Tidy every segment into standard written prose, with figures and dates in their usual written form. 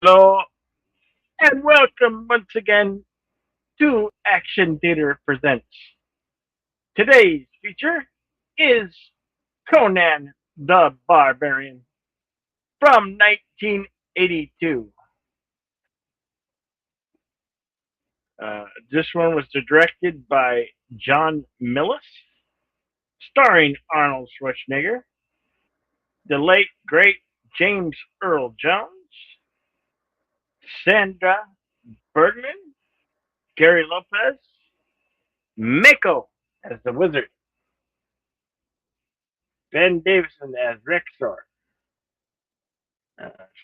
Hello, and welcome once again to Action Theater Presents. Today's feature is Conan the Barbarian from 1982. This one was directed by John Millis, starring Arnold Schwarzenegger, the late great James Earl Jones, Sandra Bergman, Gary Lopez, Mako as the wizard, Ben Davison as Rexor,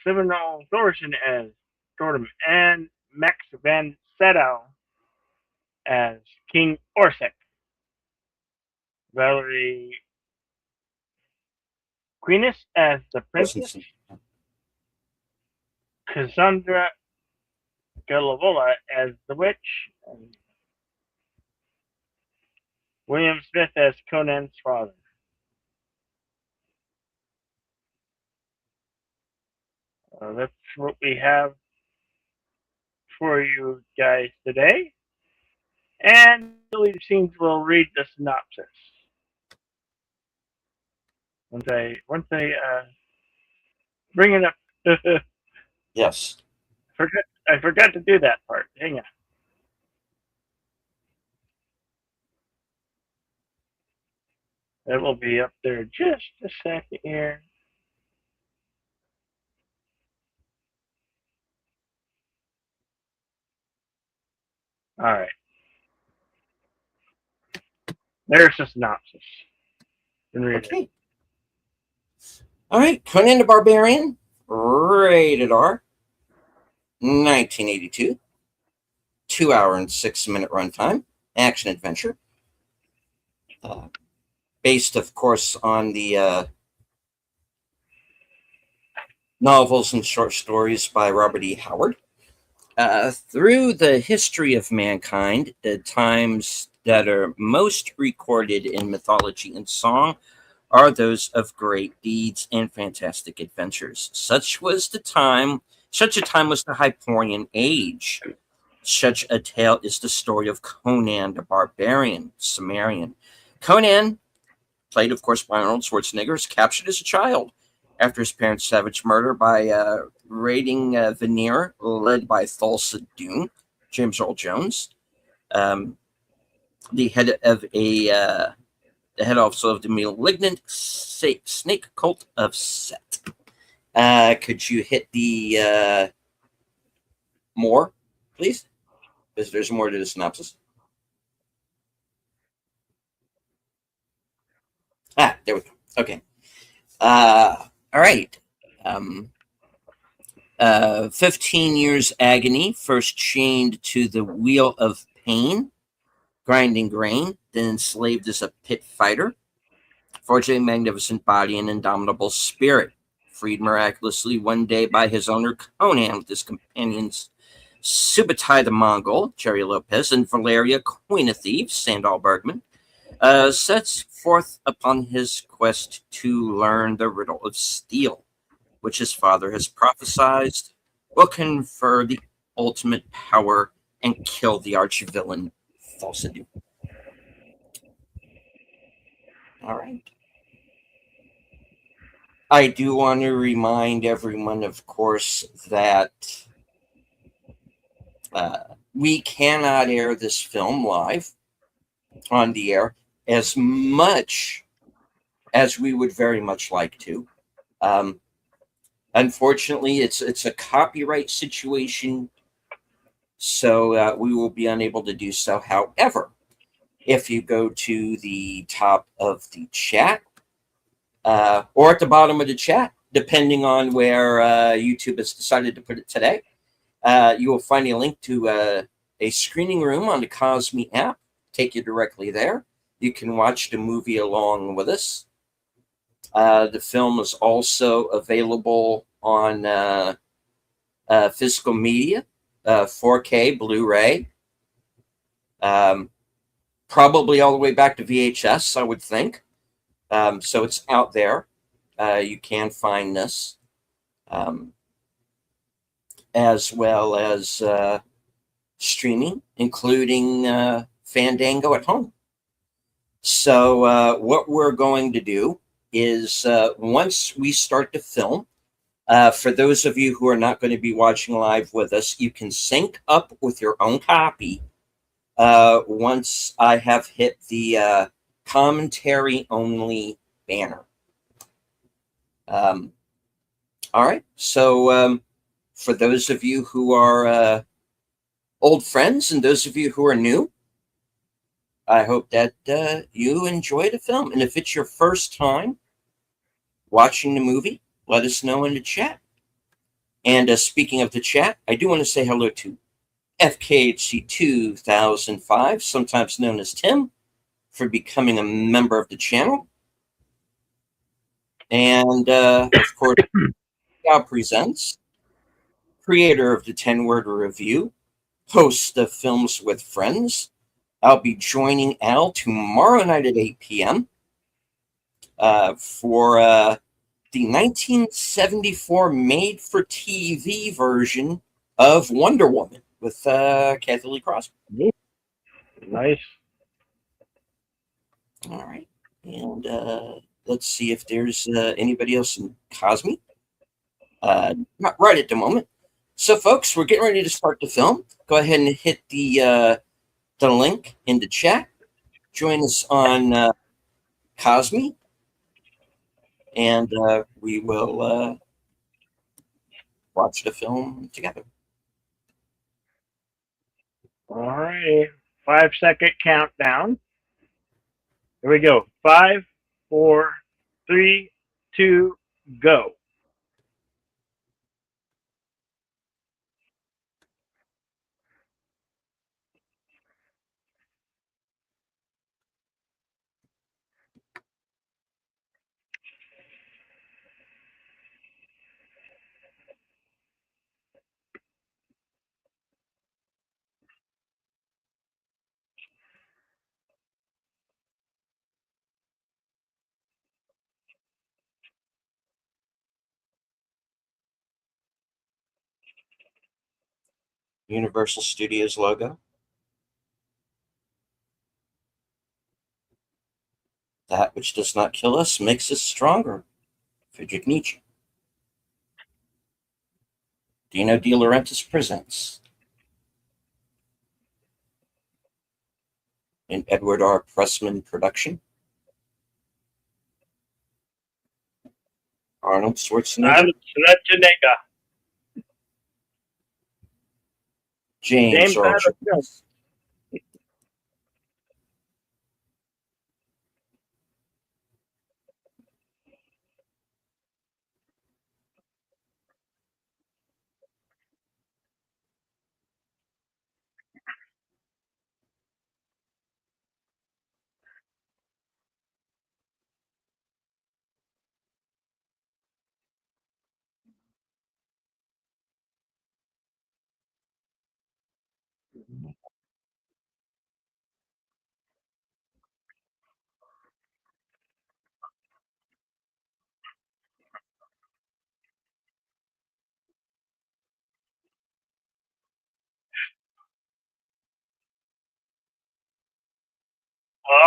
Seminole Thorson as Thordum, and Max Van Sydow as King Orsek. Valerie Queenis as the princess, Cassandra Galavola as the witch, and William Smith as Conan's father. That's what we have for you guys today. And Billy Scenes will read the synopsis. Once I bring it up. Yes. I forgot to do that part. Hang on. That will be up there just a second here. All right. There's the synopsis. Okay. All right. Conan the Barbarian, rated R, 1982, 2 hour and 6 minute runtime, action adventure. Based, of course, on the novels and short stories by Robert E. Howard. Through the history of mankind, the times that are most recorded in mythology and song are those of great deeds and fantastic adventures. Such a time was the Hyperborean age. Such a tale is the story of Conan the Barbarian, Cimmerian. Conan, played of course by Arnold Schwarzenegger, is captured as a child after his parents' savage murder by raiding Veneer, led by Thulsa Doom, James Earl Jones, the head of the head also of the malignant snake cult of Set. Could you hit the more, please? Because there's more to the synopsis. There we go. Okay. All right. 15 years agony, first chained to the wheel of pain, grinding grain, then enslaved as a pit fighter, forging a magnificent body and indomitable spirit, freed miraculously one day by his owner Conan with his companions Subutai the Mongol, Jerry Lopez, and Valeria, Queen of Thieves, Sandal Bergman, sets forth upon his quest to learn the riddle of steel, which his father has prophesied will confer the ultimate power and kill the arch-villain Falsidu. All right. I do want to remind everyone, of course, that we cannot air this film live on the air as much as we would very much like to. Unfortunately, it's a copyright situation, so we will be unable to do so. However, if you go to the top of the chat or at the bottom of the chat, depending on where YouTube has decided to put it today, you will find a link to a screening room on the Cosme app. Take you directly there. You can watch the movie along with us. The film is also available on physical media, 4K, Blu-ray, probably all the way back to VHS, I would think. So it's out there. You can find this. as well as streaming, including Fandango at home. So, what we're going to do is once we start to film, for those of you who are not going to be watching live with us, you can sync up with your own copy once I have hit the commentary only banner. Um, all right. So, for those of you who are old friends and those of you who are new, I hope that you enjoy the film. And if it's your first time watching the movie, let us know in the chat. And speaking of the chat, I do want to say hello to FKHC 2005, sometimes known as Tim, for becoming a member of the channel. And of course, Al Presents, creator of the 10-Word Review, host of Films with Friends. I'll be joining Al tomorrow night at 8 p.m. For the 1974 made-for-TV version of Wonder Woman with Kathy Lee Crosby. Nice. All right. And let's see if there's anybody else in Cosme. Not right at the moment. So, folks, we're getting ready to start the film. Go ahead and hit the link in the chat. Join us on Cosme, and we will watch the film together. All right. 5-second countdown. Here we go. 5, 4, 3, 2, go. Universal Studios logo. That which does not kill us makes us stronger. Friedrich Nietzsche. Dino De Laurentiis presents. An Edward R. Pressman production. Arnold Schwarzenegger. Arnold Schwarzenegger. James Earl Jones.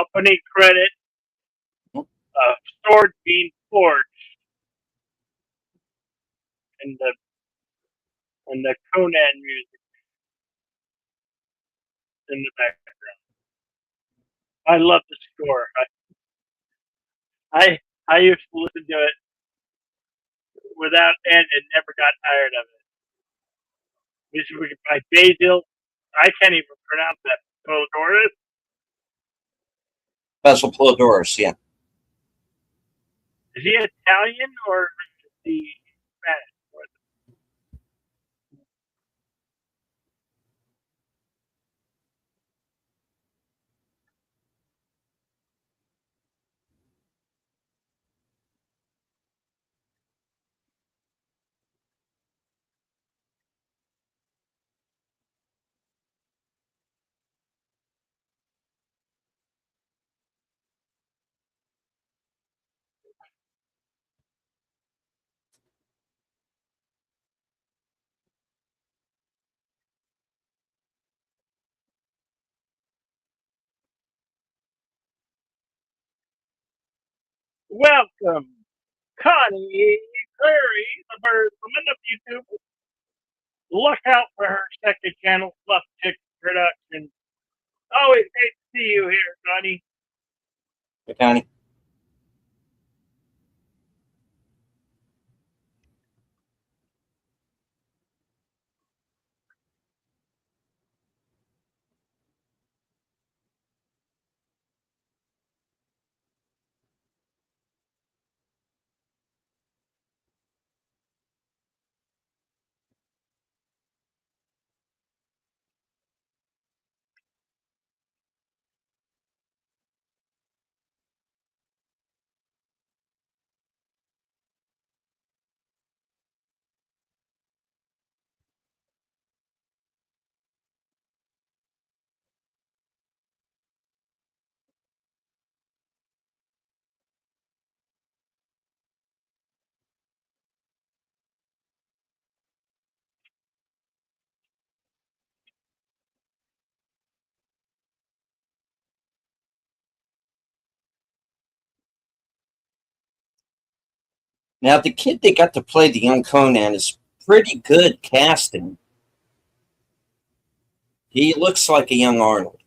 Opening credit of sword being forged and the Conan music in the background. I love the score. I used to listen to it without end and never got tired of it. This is by Basil. I can't even pronounce that. Polidorus. Basil Polidorus, yeah. Is he Italian or is he Spanish? Welcome, Connie Curry, the bird woman of YouTube. Look out for her second channel, Fluff Chick Production. Always great to see you here, Connie. Hey, Connie. Now, the kid that got to play the young Conan is pretty good casting. He looks like a young Arnold.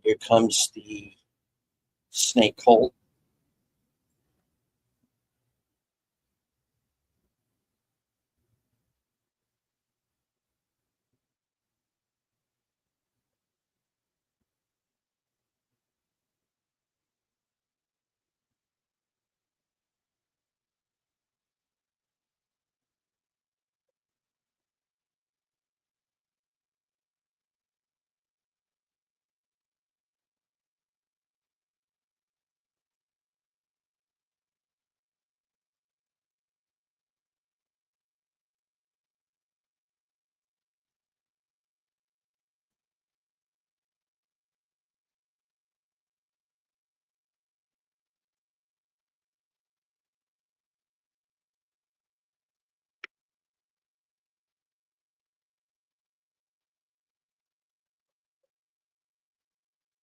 Here comes the snake hole.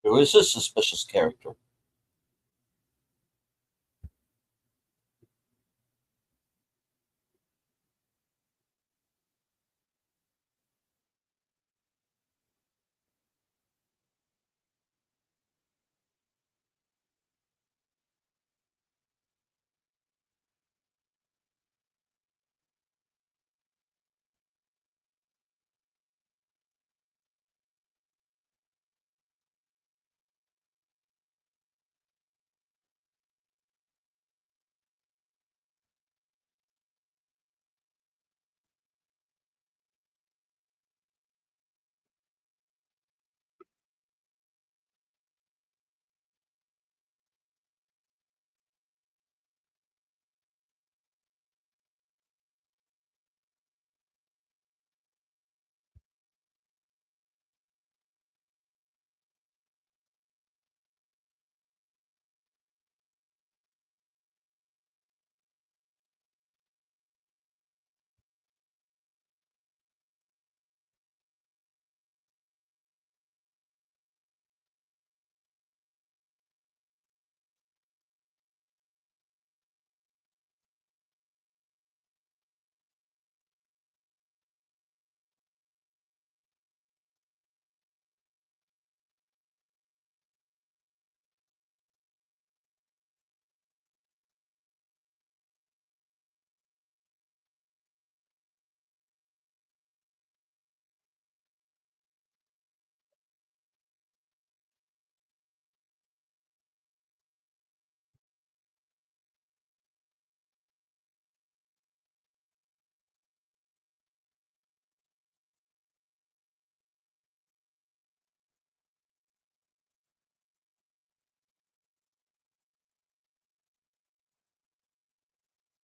Who is this suspicious character?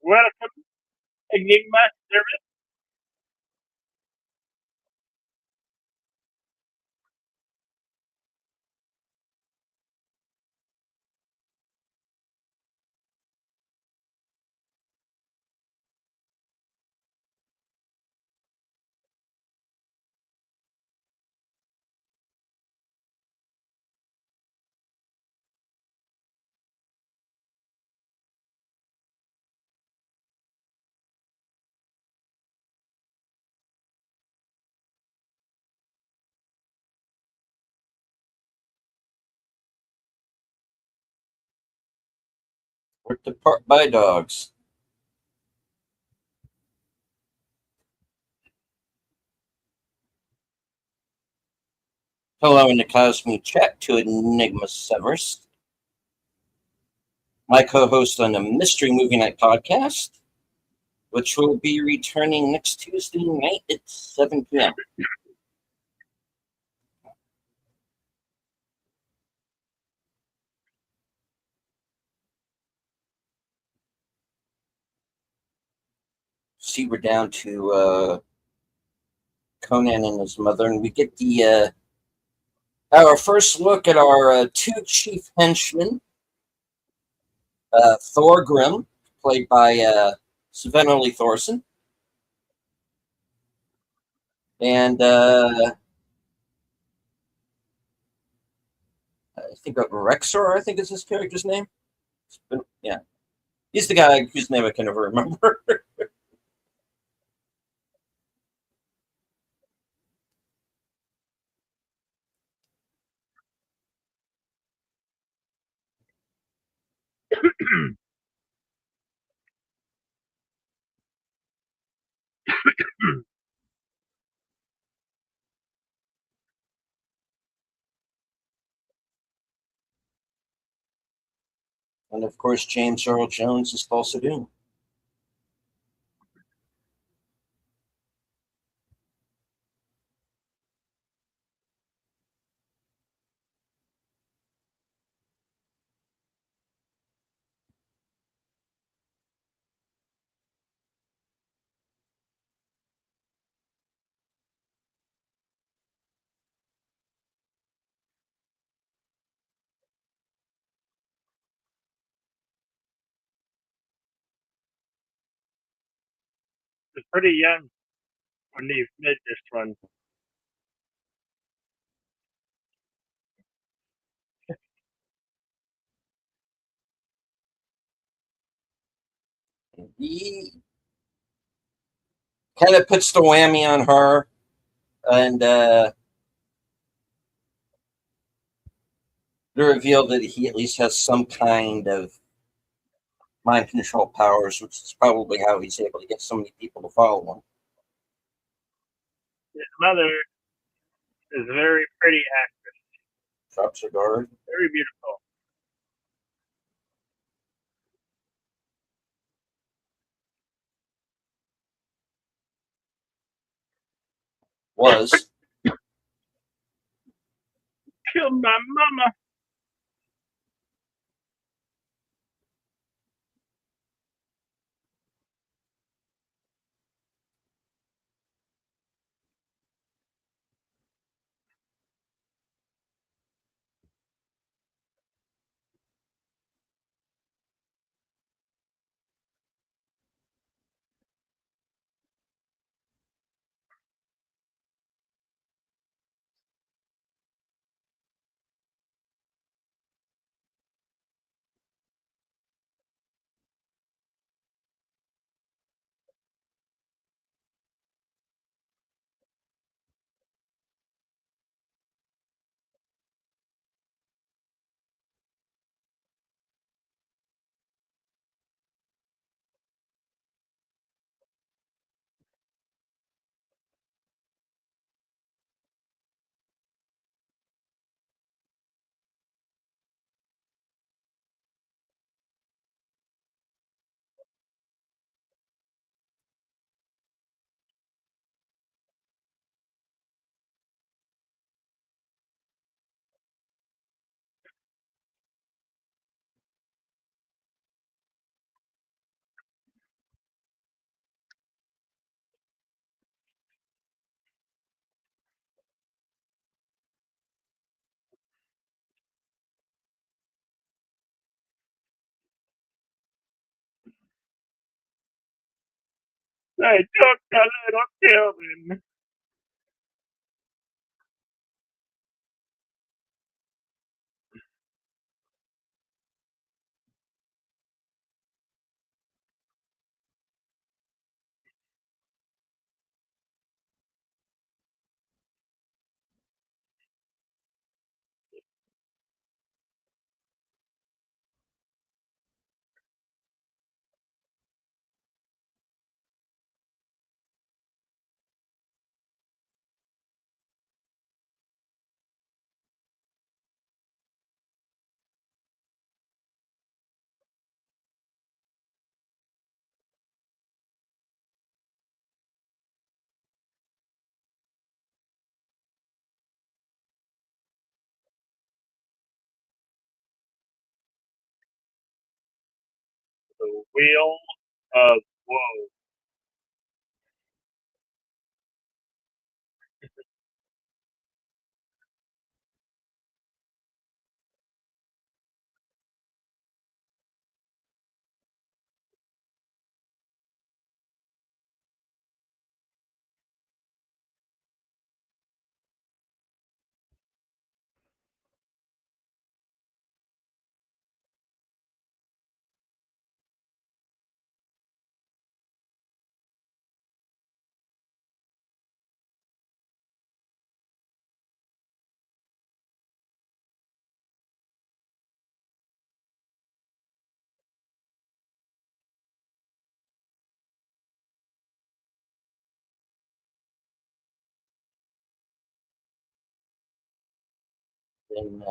Welcome, Enigma service. Worked apart by dogs. Hello in the Cosmic Chat to Enigma Severs, my co-host on the Mystery Movie Night podcast, which will be returning next Tuesday night at 7 p.m. See, we're down to Conan and his mother, and we get the our first look at our two chief henchmen, Thorgrim, played by Sven Ole Thorson, and I think Rexor, I think is his character's name. Yeah, he's the guy whose name I can never remember. And of course, James Earl Jones is Tulsa Doom. He's pretty young when he made this one. He kind of puts the whammy on her, and they reveal that he at least has some kind of mind control powers, which is probably how he's able to get so many people to follow him. His mother is very pretty actress, Drops her guard. very beautiful. Was. Killed my mama. They took the little children. The wheel of woe. And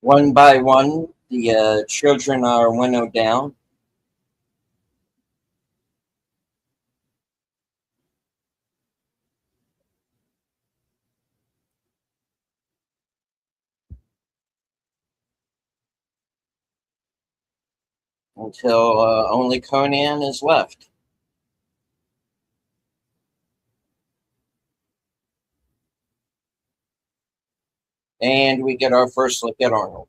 one by one, the children are winnowed down until only Conan is left. And we get our first look at Arnold.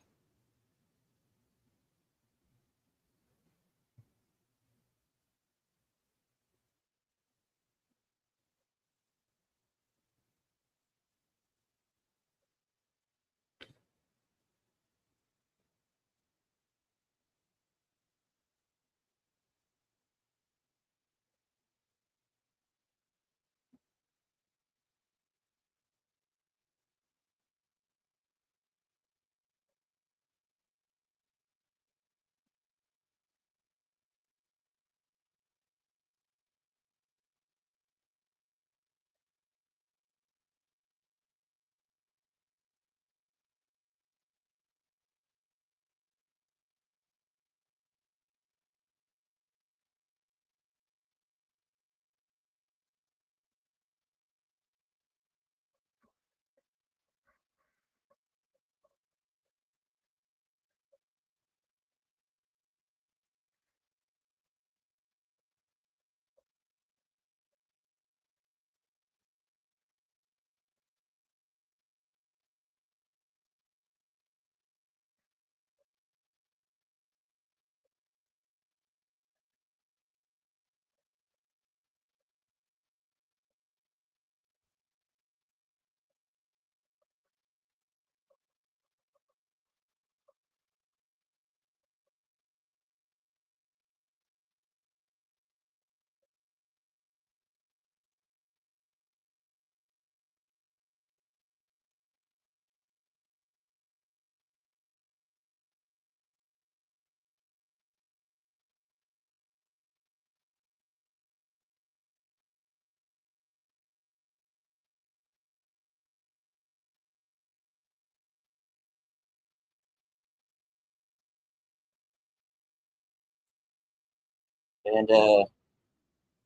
And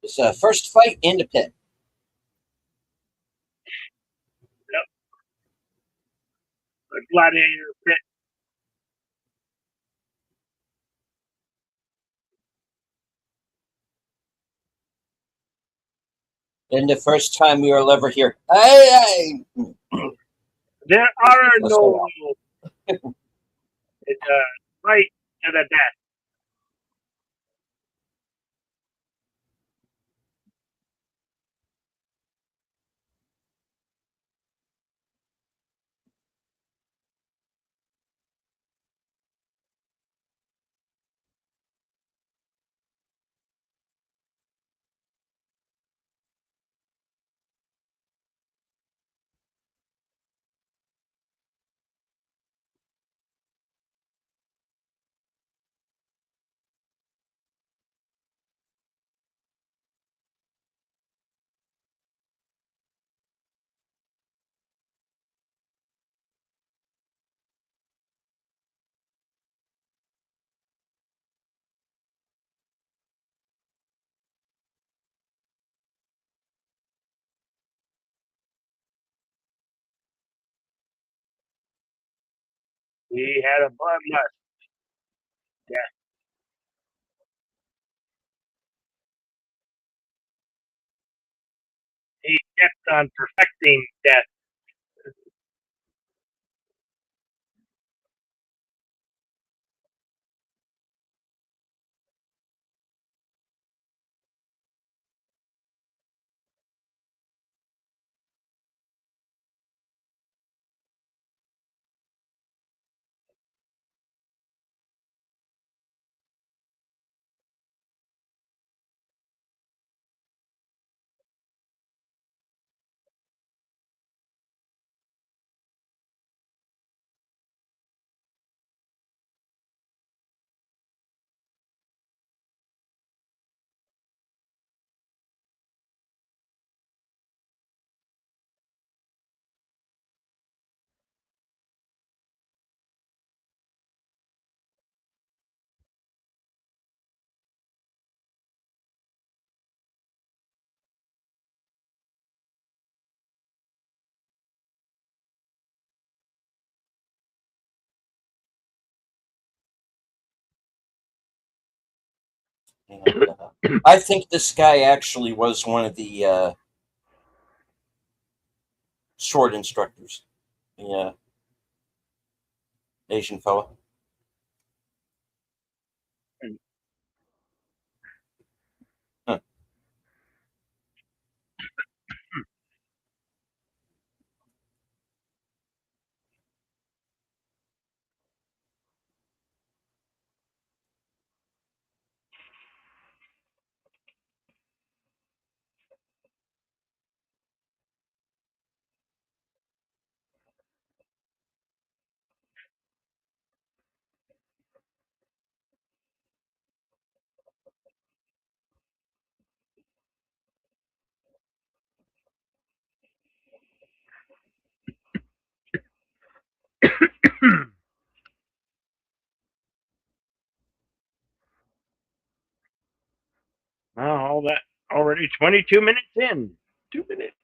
it's a first fight in the pit. Yep, the gladiator pit. And the first time we will ever hear, hey, hey. There are Let's no go on. rules. It's a fight to the death. He had a bloodlust. Yeah, he kept on perfecting death. And I think this guy actually was one of the sword instructors. The Asian fellow. Huh. Oh, all that already 22 minutes in. 2 minutes.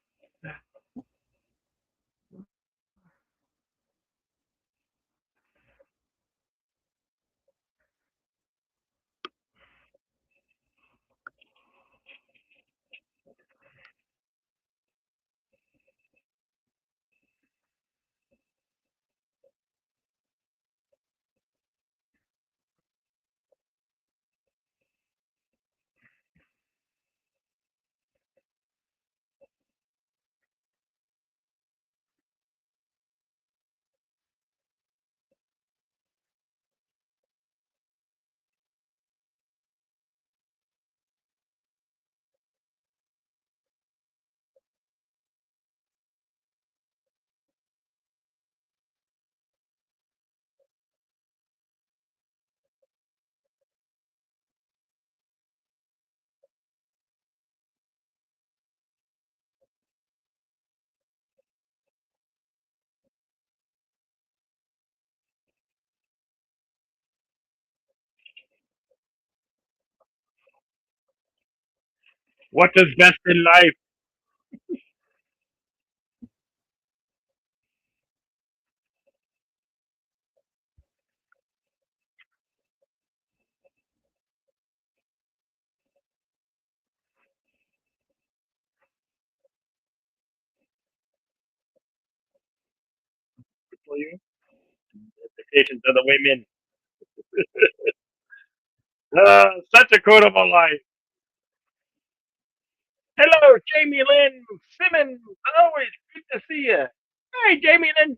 What is best in life? For you? Dedication to the women. Such a quotable life. Hello, Jamie Lynn Simmons. Always good to see you. Hey, Jamie Lynn.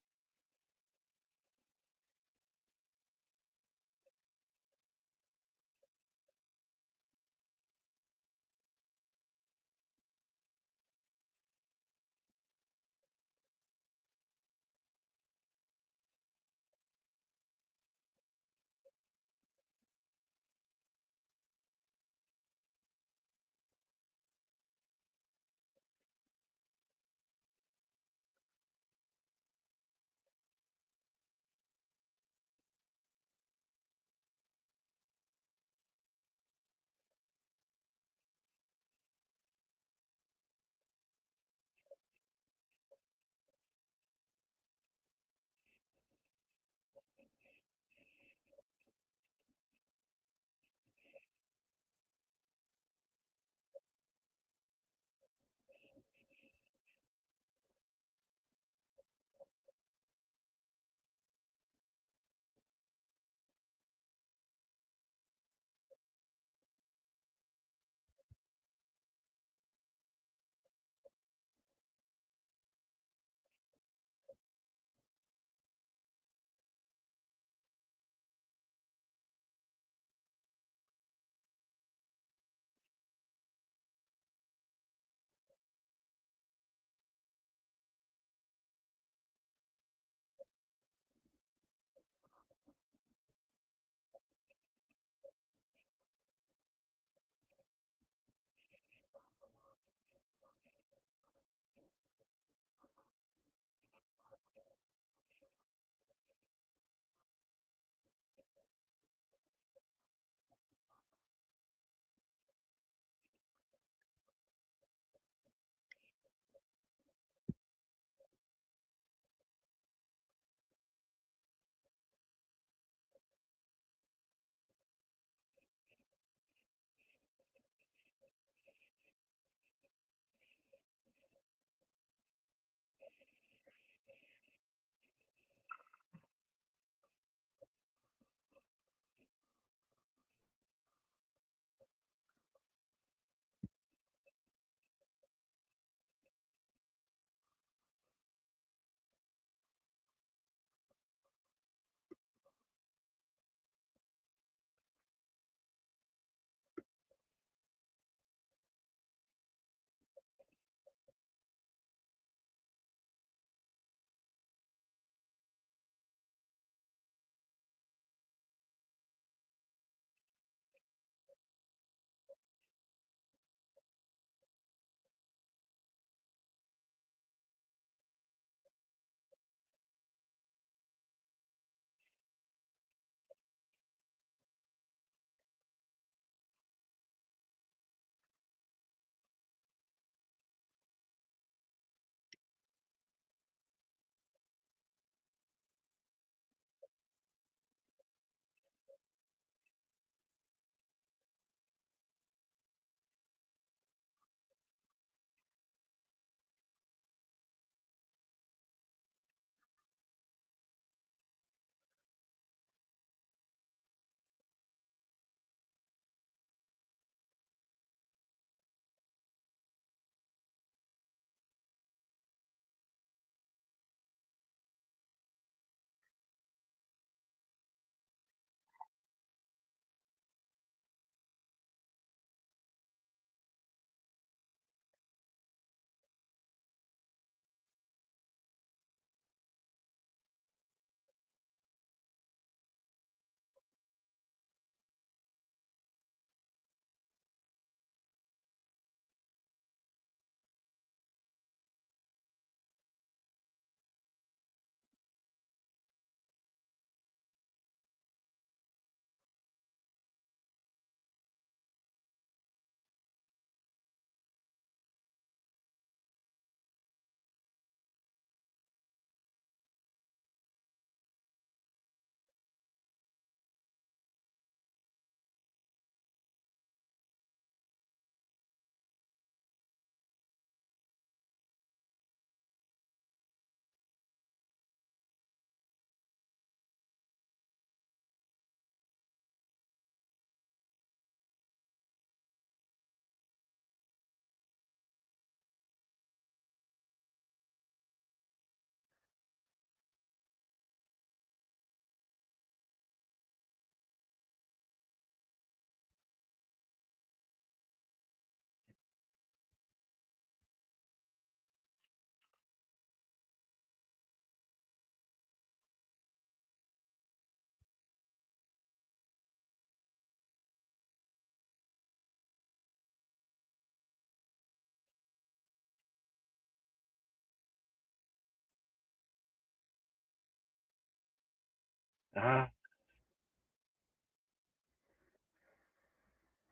Uh,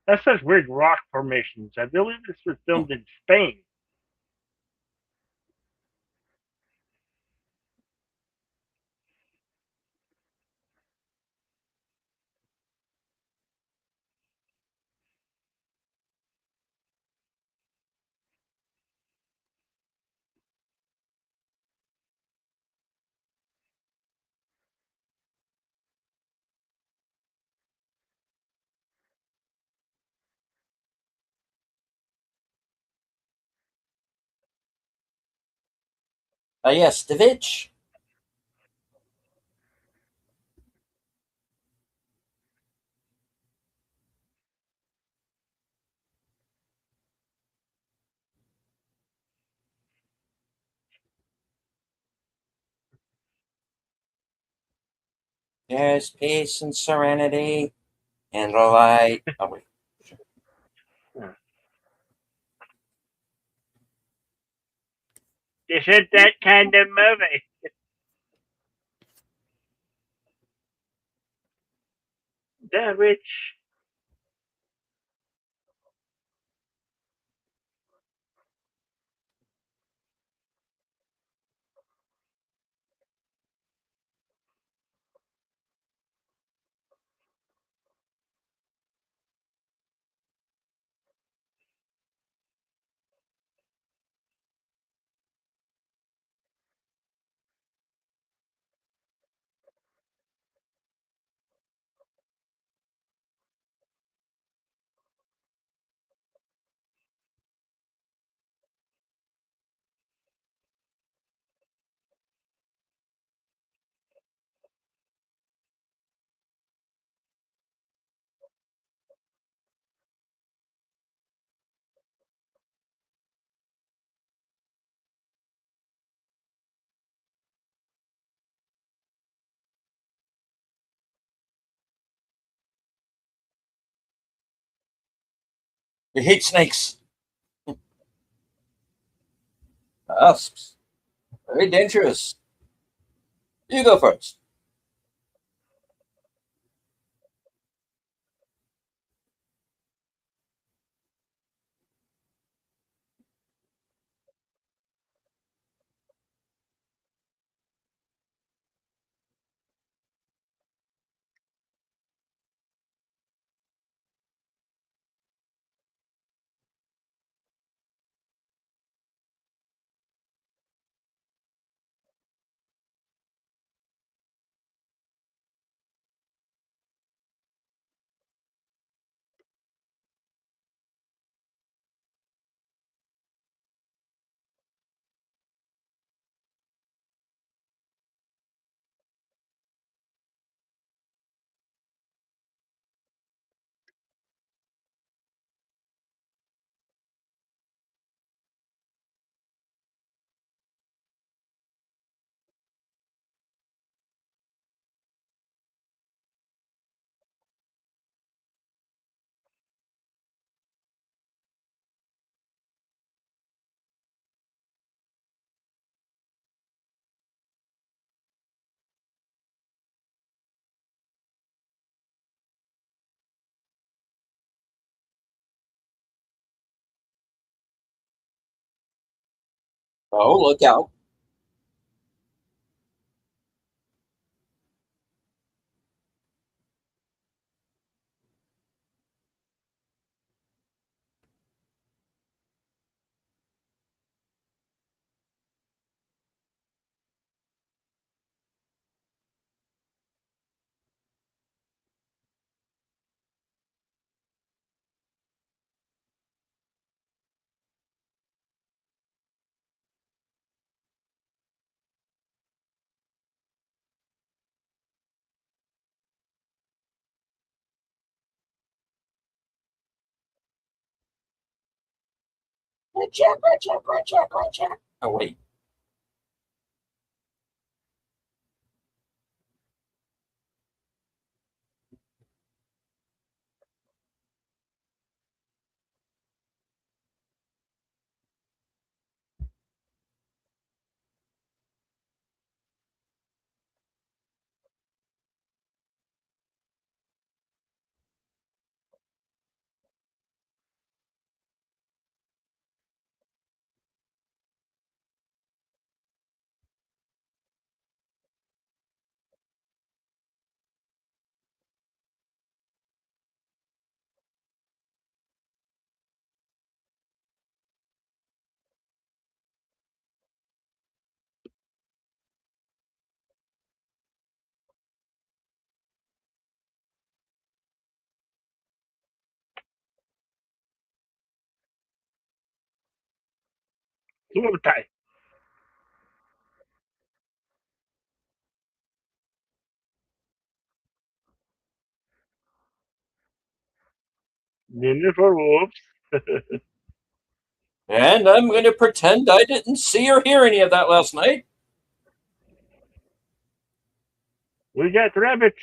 that's such weird rock formations. I believe this was filmed in Spain. Yes, Davidge. There's peace and serenity and the light. Oh, wait. This isn't that kind of movie. The Witch. You hate snakes. Asps. Very dangerous. You go first. Oh, look out. Check, check, check, check. Oh, wait. Overtime. Dinner for wolves. And I'm going to pretend I didn't see or hear any of that last night. We got rabbits.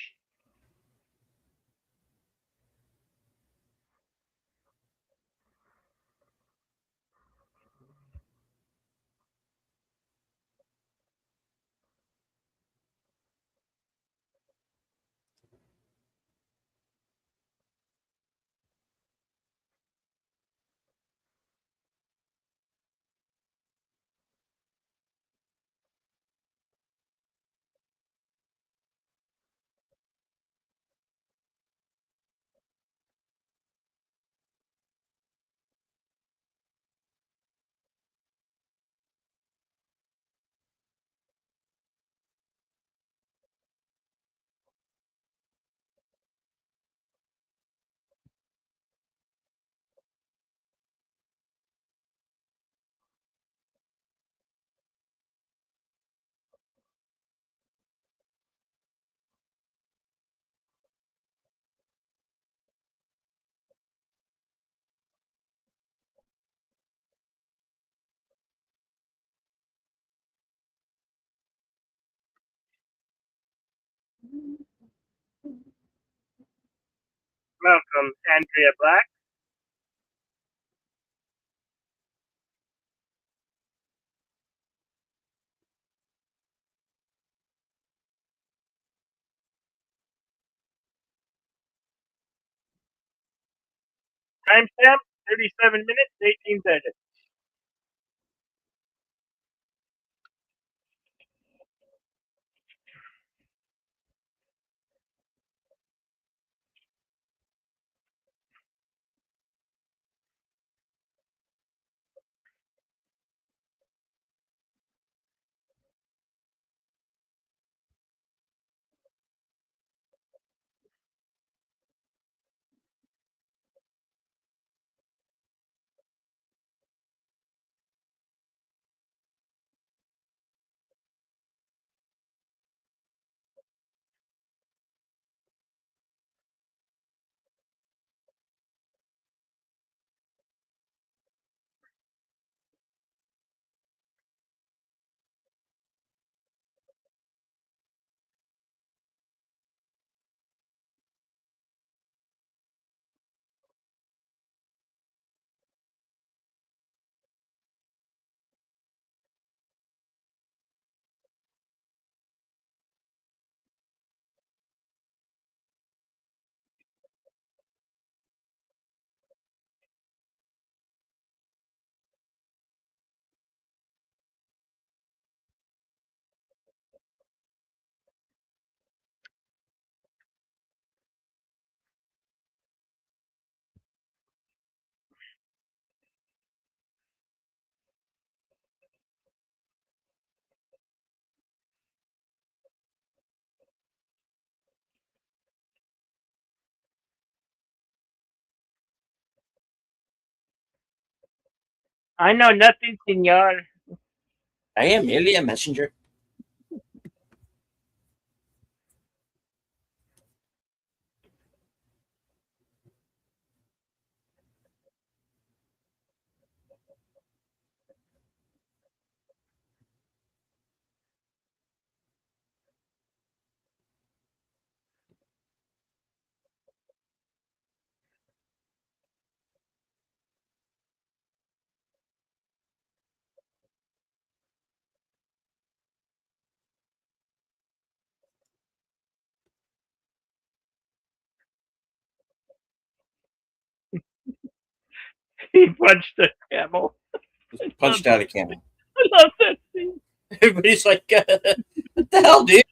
Welcome, Andrea Black. Timestamp 37 minutes, 18 seconds. I know nothing, senor. I am merely a messenger. He punched a camel. I love Punched that. out a camel. I love that scene. Everybody's like, what the hell, dude?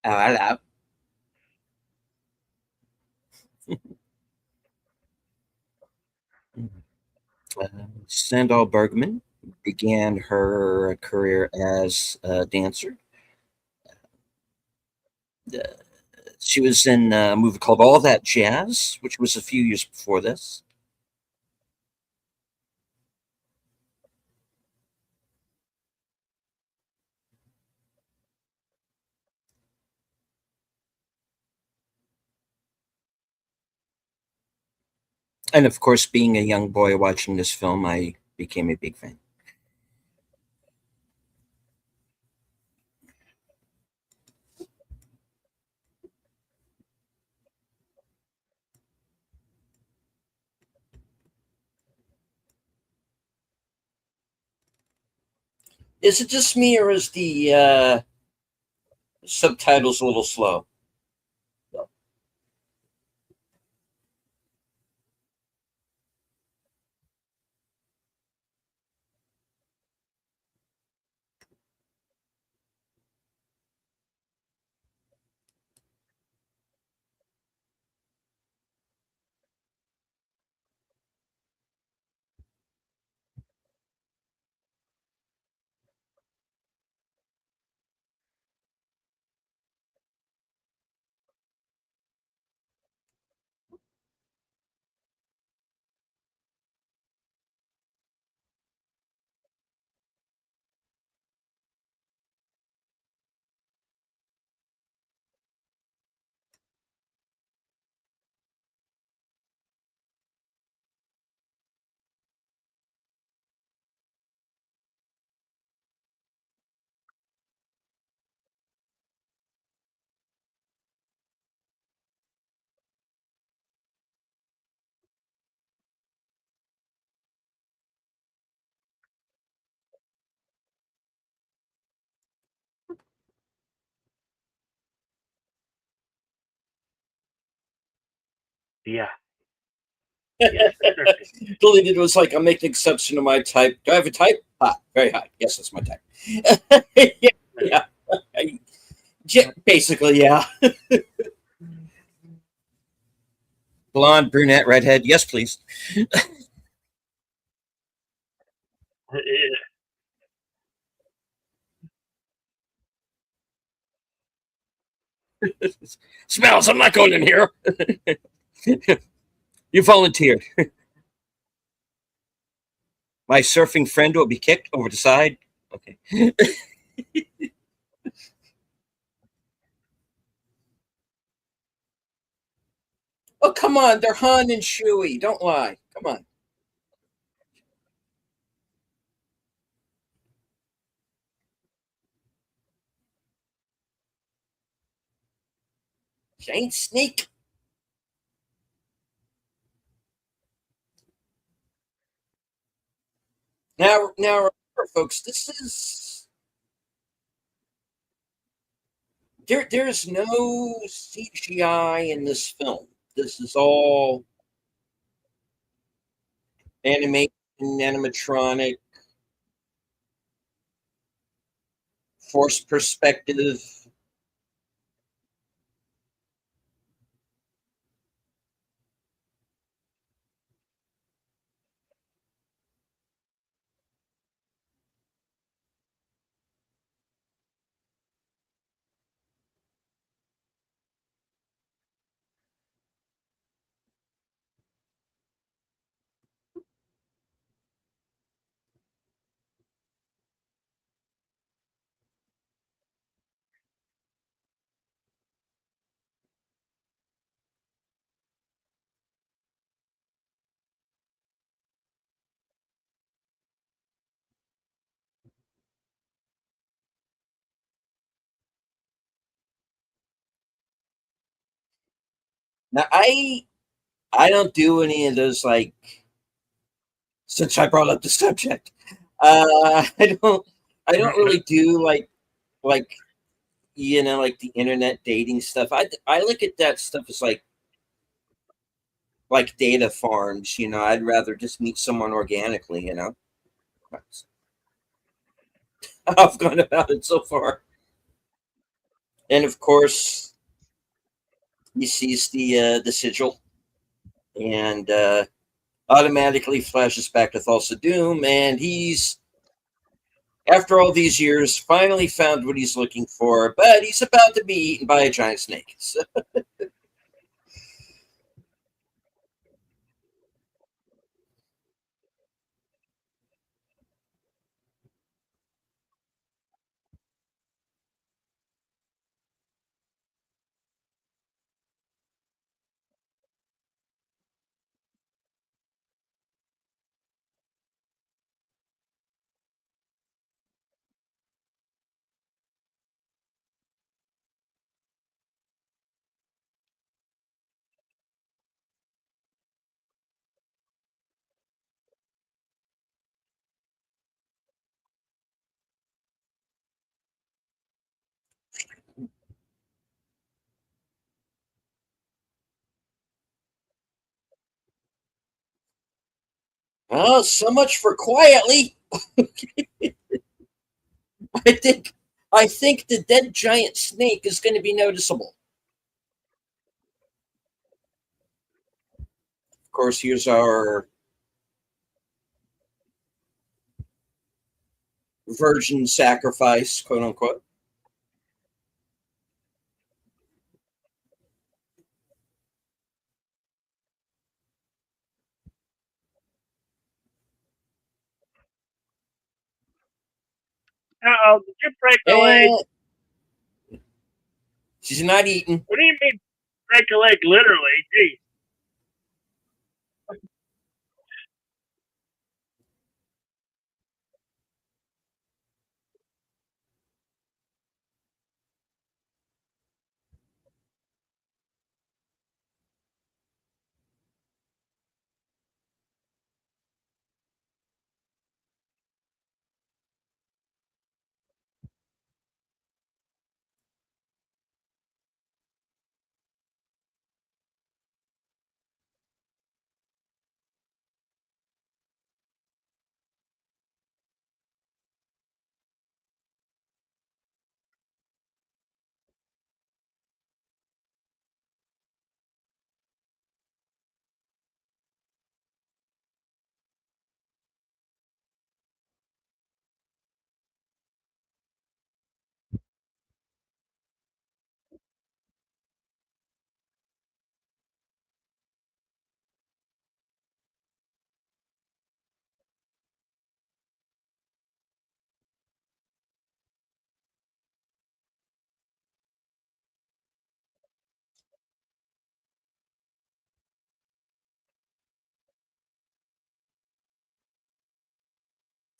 Uh, Sandal Bergman began her career as a dancer. Uh, she was in a movie called All That Jazz, which was a few years before this. And of course, being a young boy watching this film, I became a big fan. Is it just me, or is the subtitles a little slow? Yeah. Yes, scripted. Deleted was like, I'll make an exception to my type. Do I have a type? Hot, very hot. Yes, that's my type. Yeah, yeah. Yeah, basically, yeah. Blonde, brunette, redhead. Yes, please. Smells. I'm not going in here. You volunteered. My surfing friend will be kicked over the side. Okay. Oh, come on. They're Han and Chewie. Don't lie. Come on. Giant snake. Now, remember, folks, this is there's no CGI in this film. This is all animation, animatronic, forced perspective. Now, I don't do any of those, like, since I brought up the subject. I don't really do like like the internet dating stuff. I look at that stuff as like data farms. I'd rather just meet someone organically. I've gone about it so far. And of course, he sees the sigil and automatically flashes back to Thulsa Doom, and he's, after all these years, finally found what he's looking for, but he's about to be eaten by a giant snake. So, well, so much for quietly. I think I think the dead giant snake is going to be noticeable. Of course, here's our virgin sacrifice, quote unquote. Uh-oh, did you break a leg? And she's not eaten. What do you mean break a leg literally? Gee.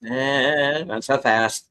Not so fast.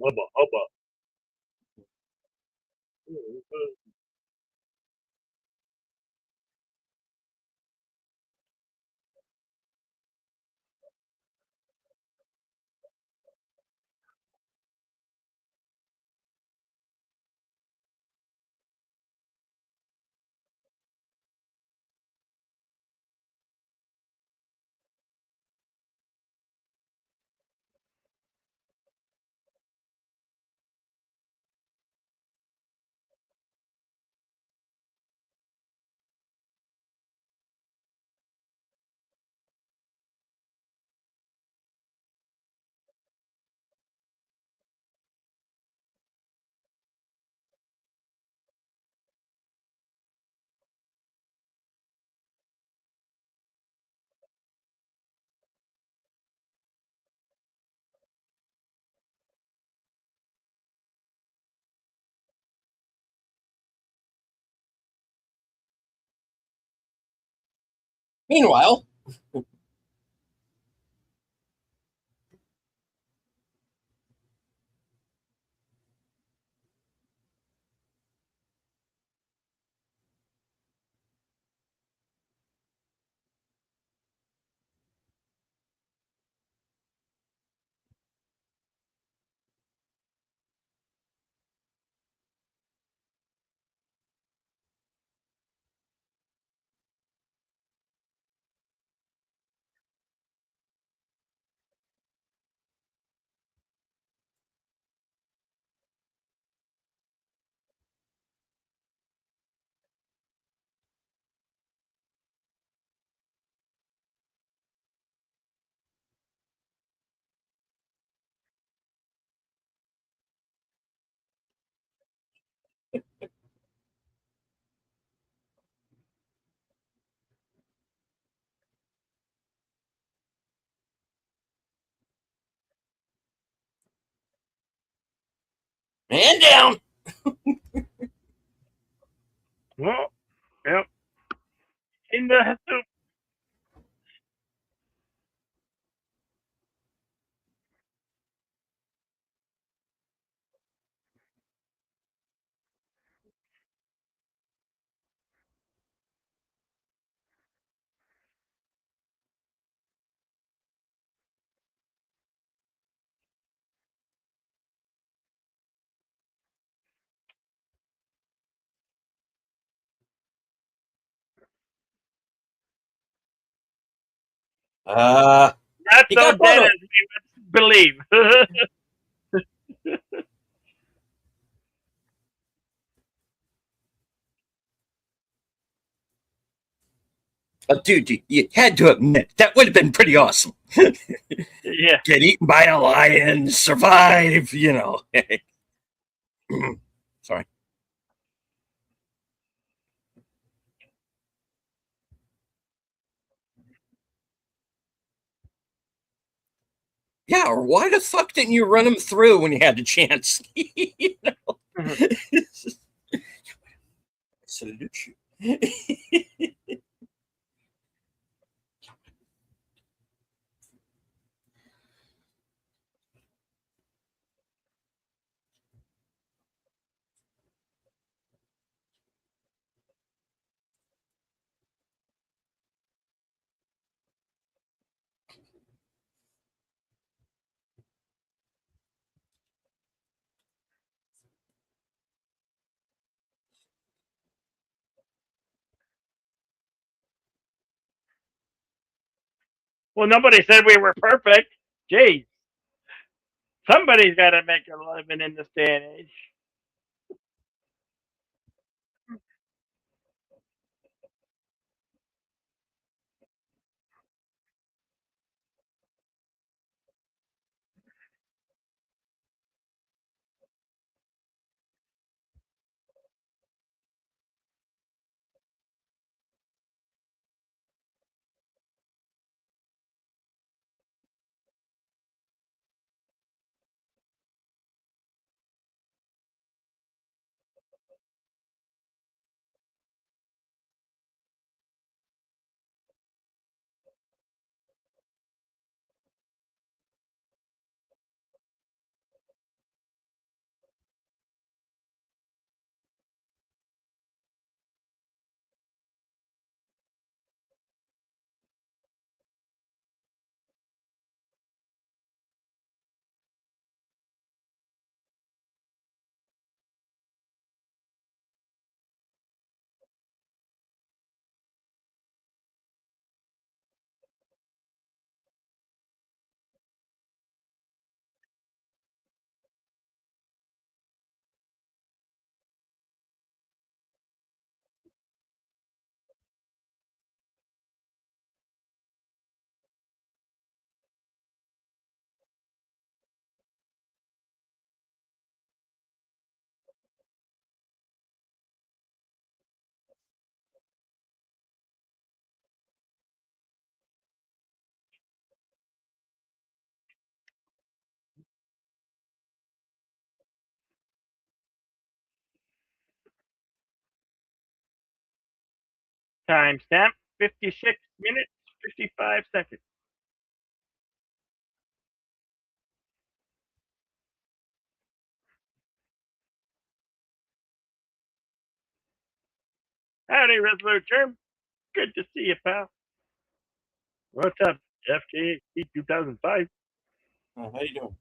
Hubba hubba. Meanwhile, man down. Well, yep. In the soup. Uh, Not he so got run dead over. as we would believe. Dude, you had to admit that would have been pretty awesome. Yeah. Get eaten by a lion, survive. Sorry. Yeah, or why the fuck didn't you run him through when you had the chance? Mhm. Salute you. Well, nobody said we were perfect. Jeez. Somebody's got to make a living in this day and age. Timestamp. 56 minutes, 55 seconds. Howdy, Resolute Germ. Good to see you, pal. What's up, FJHC 2005? How you doing?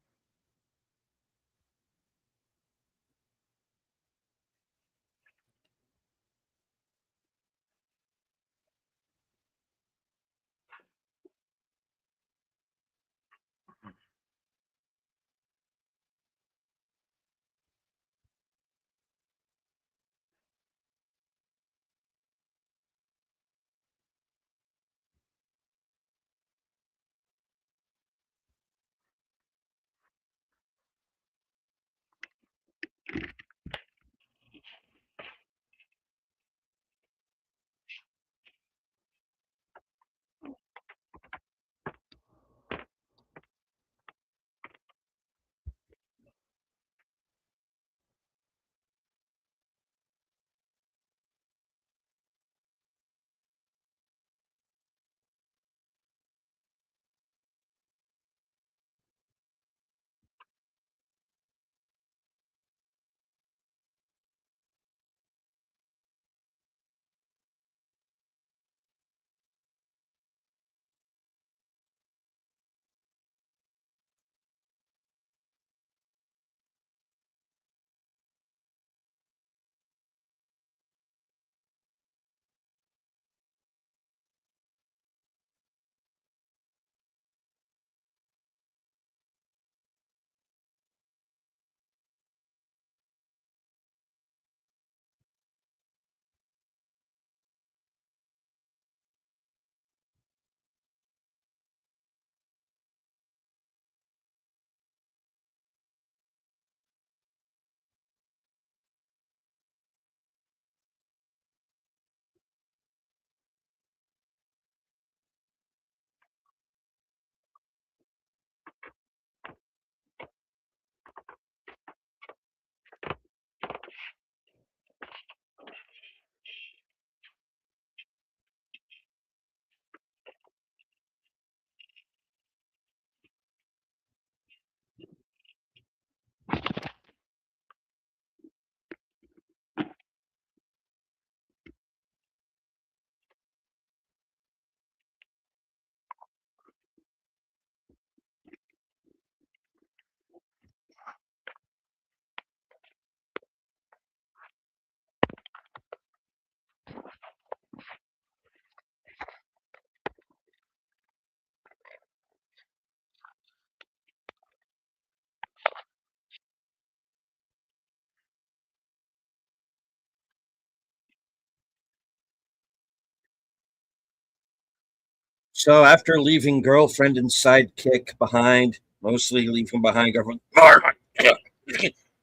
So after leaving girlfriend and sidekick behind, mostly leaving behind girlfriend.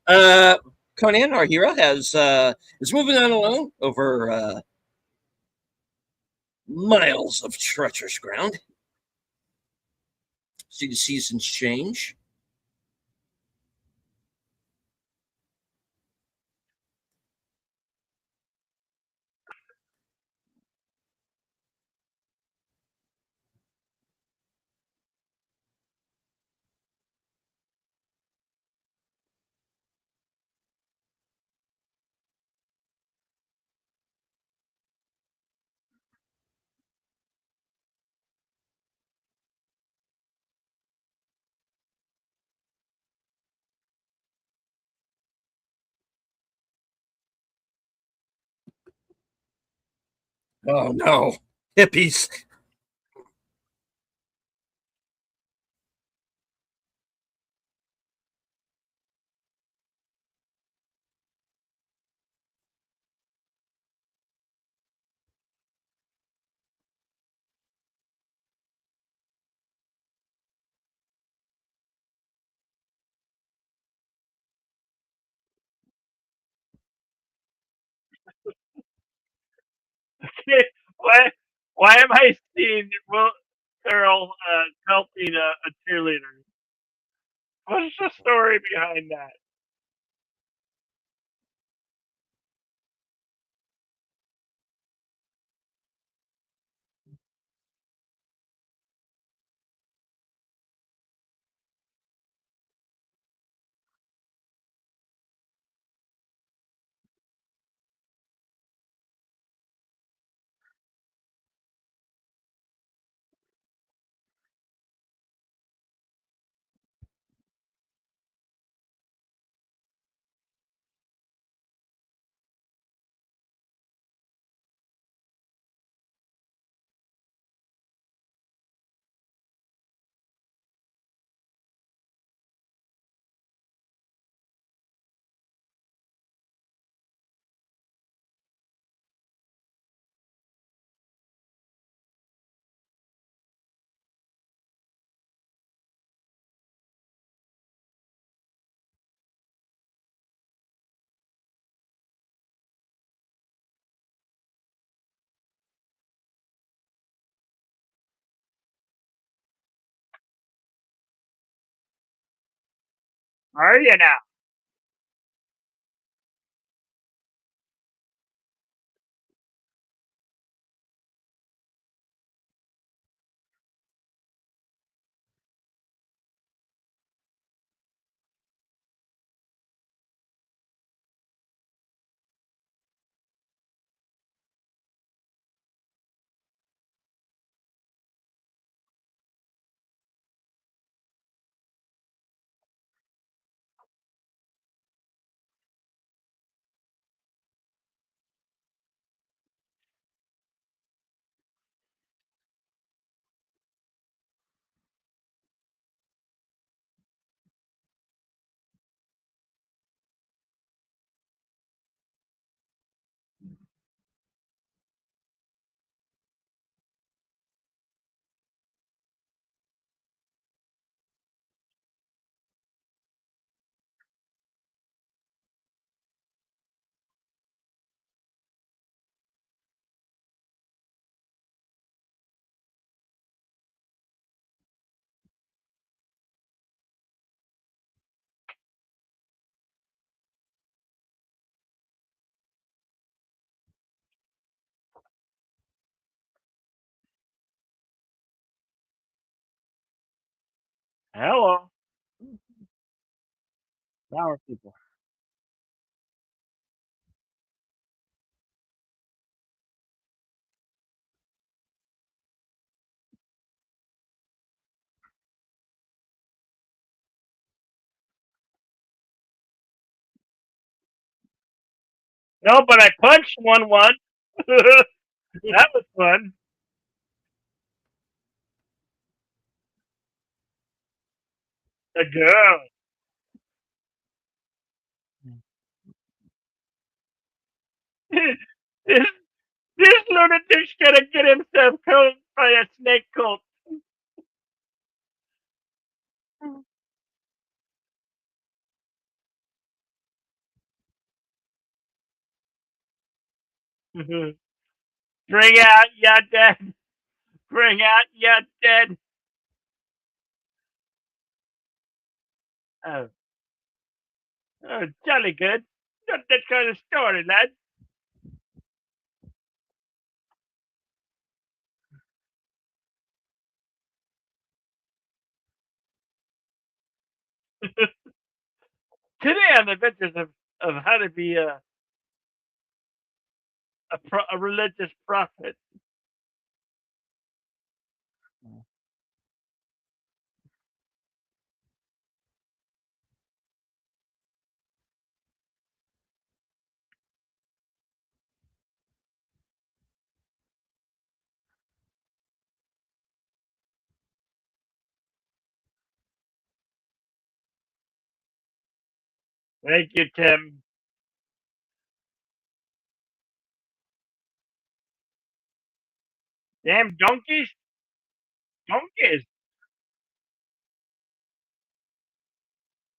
Uh, Conan, our hero, is moving on alone over miles of treacherous ground. See the seasons change. Oh no, hippies! why, why am I seeing Will Ferrell helping a cheerleader? What's the story behind that? Are you now? Hello. Power people. No, but I punched one once. That was fun. A girl. this this lunatic's gonna get himself killed by a snake cult. Bring out your dead. Bring out your dead. Oh, oh, jolly good. Not that kind of story, lad. Today on the adventures of how to be a religious prophet. Thank you, Tim. Damn donkeys. Donkeys.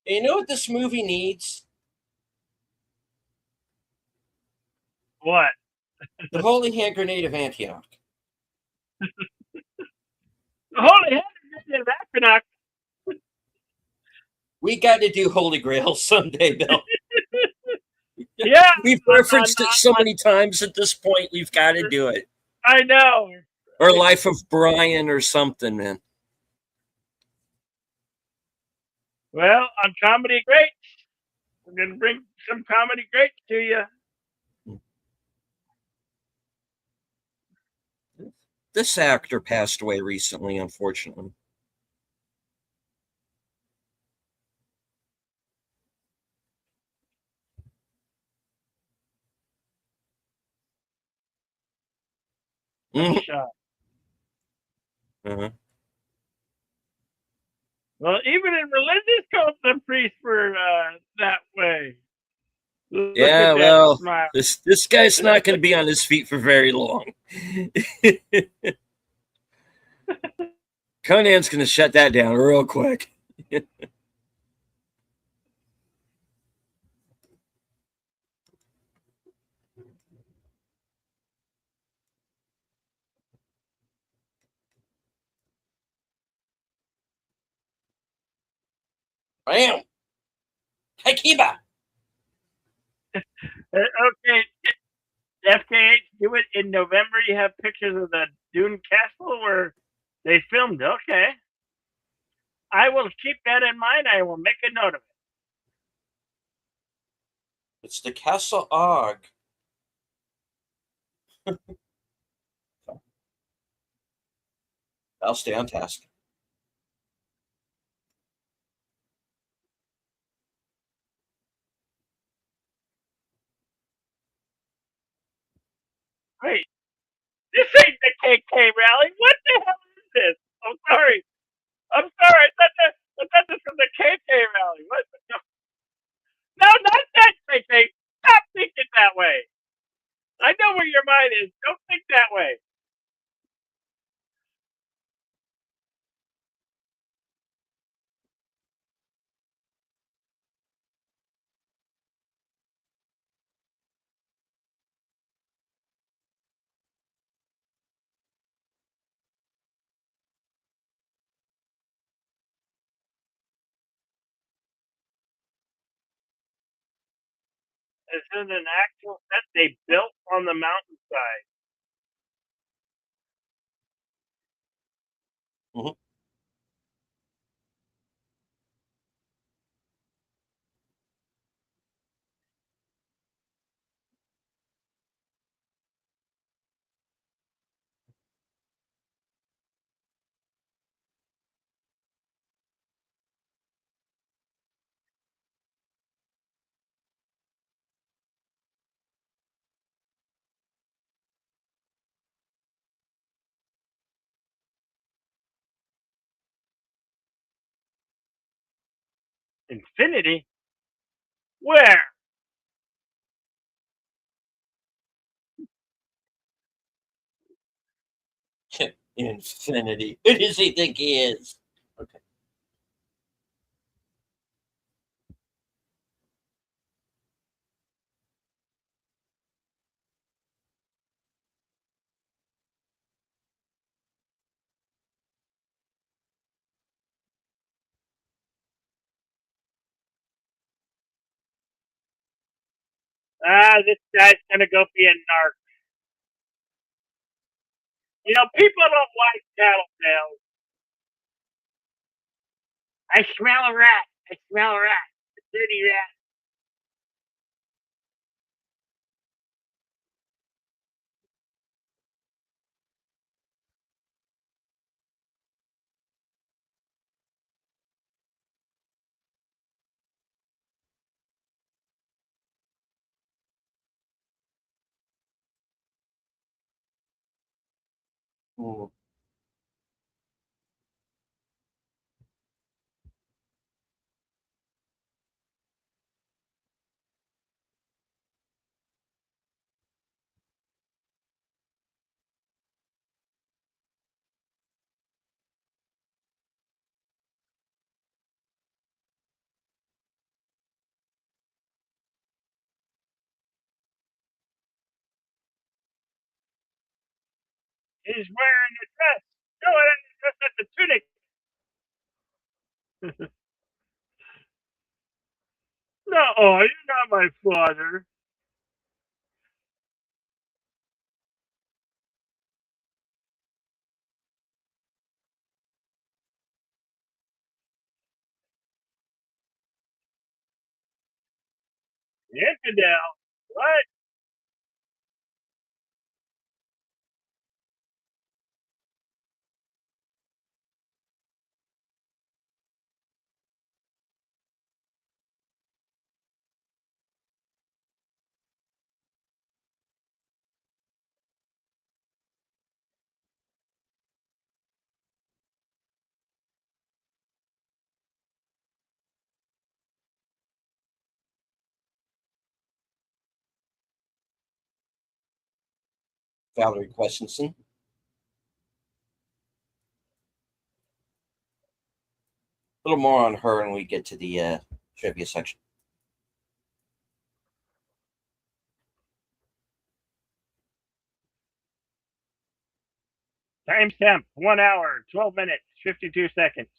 You know what this movie needs? What? The Holy Hand Grenade of Antioch. Holy hell, you're laughing. We got to do Holy Grail someday, Bill. Yeah, We've referenced it so many times at this point. We've got to do it. I know. Or Life of Brian or something, man. Well, on Comedy Greats, we're going to bring some Comedy Greats to you. This actor passed away recently, unfortunately. I'm Mhm. shocked. Uh-huh. Well, even in religious cults, the priests were that way. Look Yeah, at that well, smile. this guy's not going to be on his feet for very long. Conan's going to shut that down real quick. Bam! Hakiba. Okay, FKH, do it in November. You have pictures of the Dune Castle where they filmed. Okay. I will keep that in mind. I will make a note of it. It's the Castle Og. I'll stay on task. Wait, this ain't the KK rally. What the hell is this? I'm sorry. I'm sorry. I thought this was the KK rally. What? No, no, not that KK. Stop thinking that way. I know where your mind is. Don't think that way. This is an actual set they built on the mountainside. Mhm. Infinity? Where? Infinity. Who does he think he is? Okay. This guy's gonna go be a narc. You know, people don't like tattletales. I smell a rat. I smell a rat. A dirty rat. Mm. He's wearing a dress. No, that's a tunic. No, you're not my father. Infidel. What? Valerie Questenson. A little more on her when we get to the trivia section. Timestamp 1 hour, 12 minutes, 52 seconds.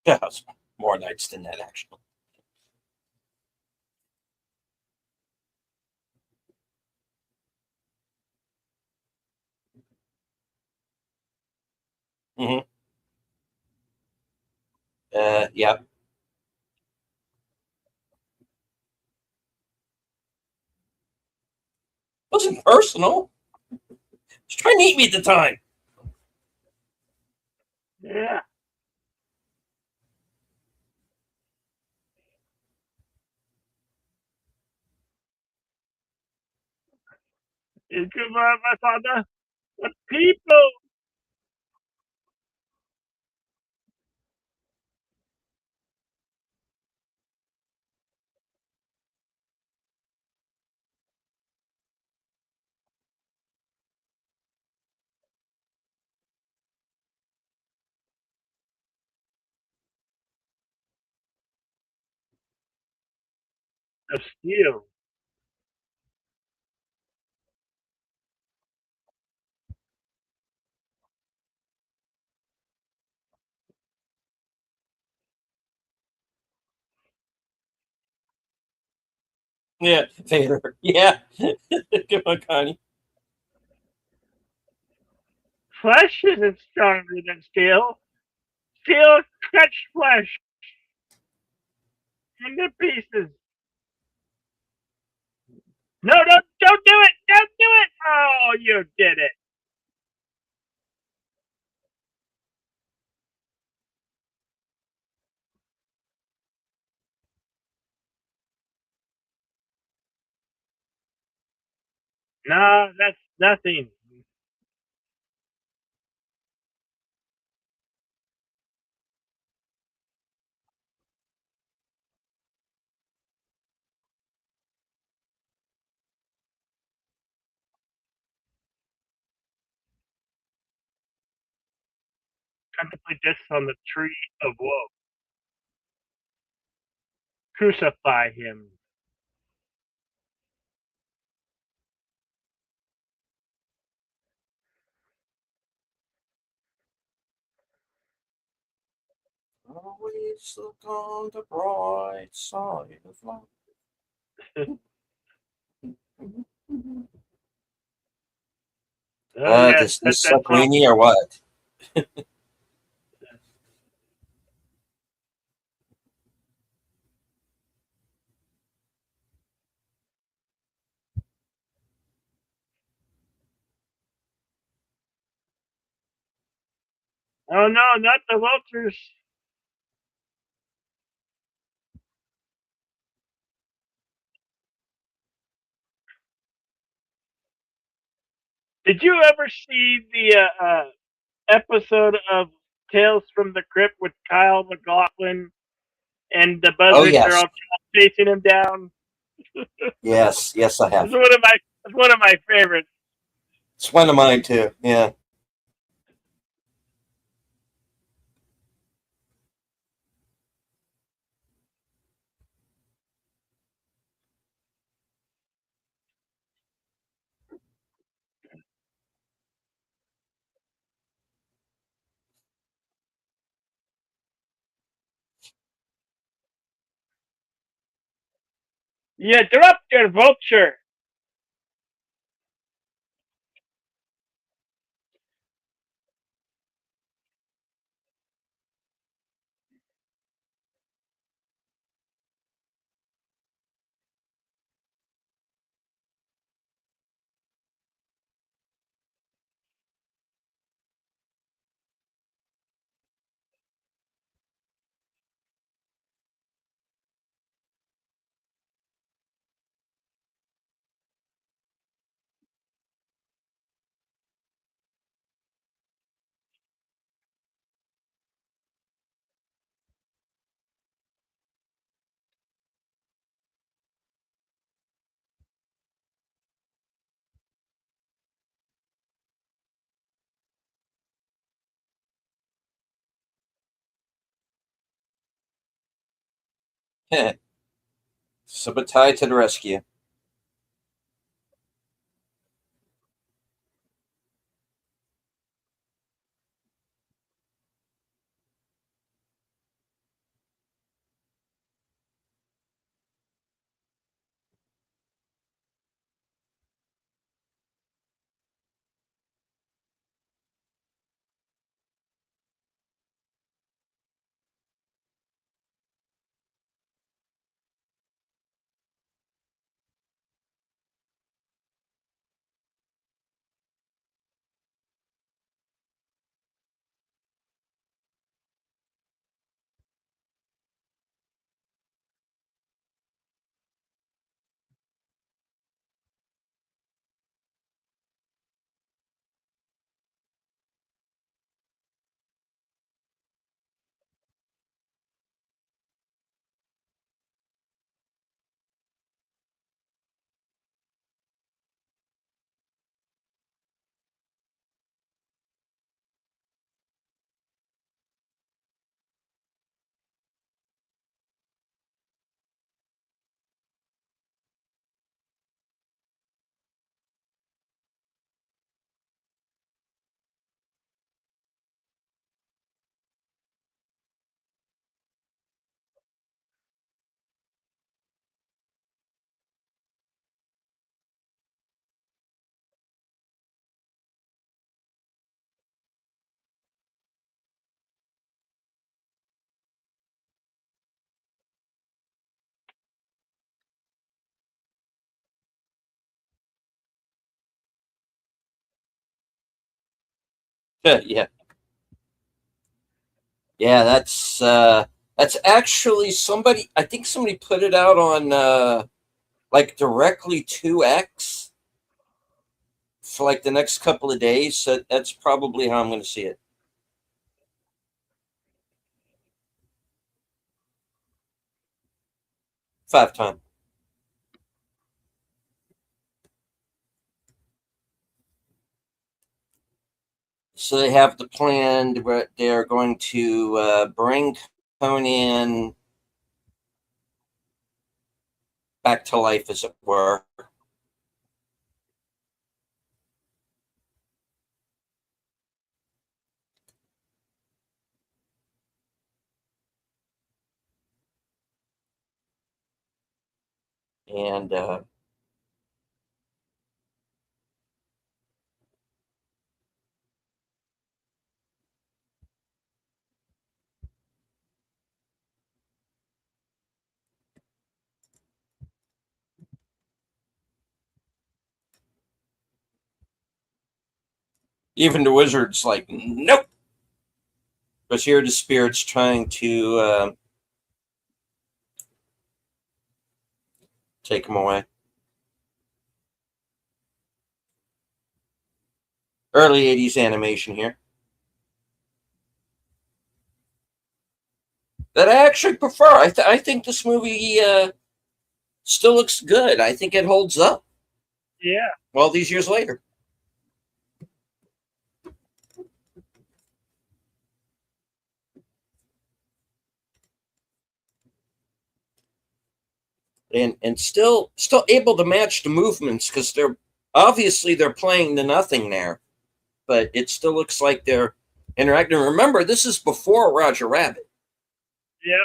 Yeah, it's more nights than that, actually. Hmm. Yeah, it wasn't personal. She was trying to eat me at the time. Yeah. It's good for my father. But people of steel. Yeah, Vader. Yeah, come on, Connie. Flesh isn't stronger than steel. Steel cuts flesh into pieces. No, don't do it! Don't do it! Oh, you did it. No, that's nothing. Contemplate this on the tree of woe. Crucify him. Always look on the bright side of life. Oh yes, Does that this that suck song. weenie or what? Oh no, not the vultures. Did you ever see the episode of Tales from the Crypt with Kyle MacLachlan and the Oh buzzards are yes, all chasing him down? yes, yes, I It's have. one of my favorites. It's one of mine too. Yeah. You dropped your vulture. Sabotage to the rescue. Yeah, yeah. That's actually somebody. I think somebody put it out on like directly to X for like the next couple of days. So that's probably how I'm going to see it. 5 time. So they have the plan where they're going to bring Conan back to life, as it were. And even the wizard's like, nope. Because here the spirit's trying to take him away. Early 80s animation here. That I actually prefer. I think this movie still looks good. I think it holds up Yeah. all these years later. And still able to match the movements because they're playing to nothing there, but it still looks like they're interacting. Remember, this is before Roger Rabbit. Yep.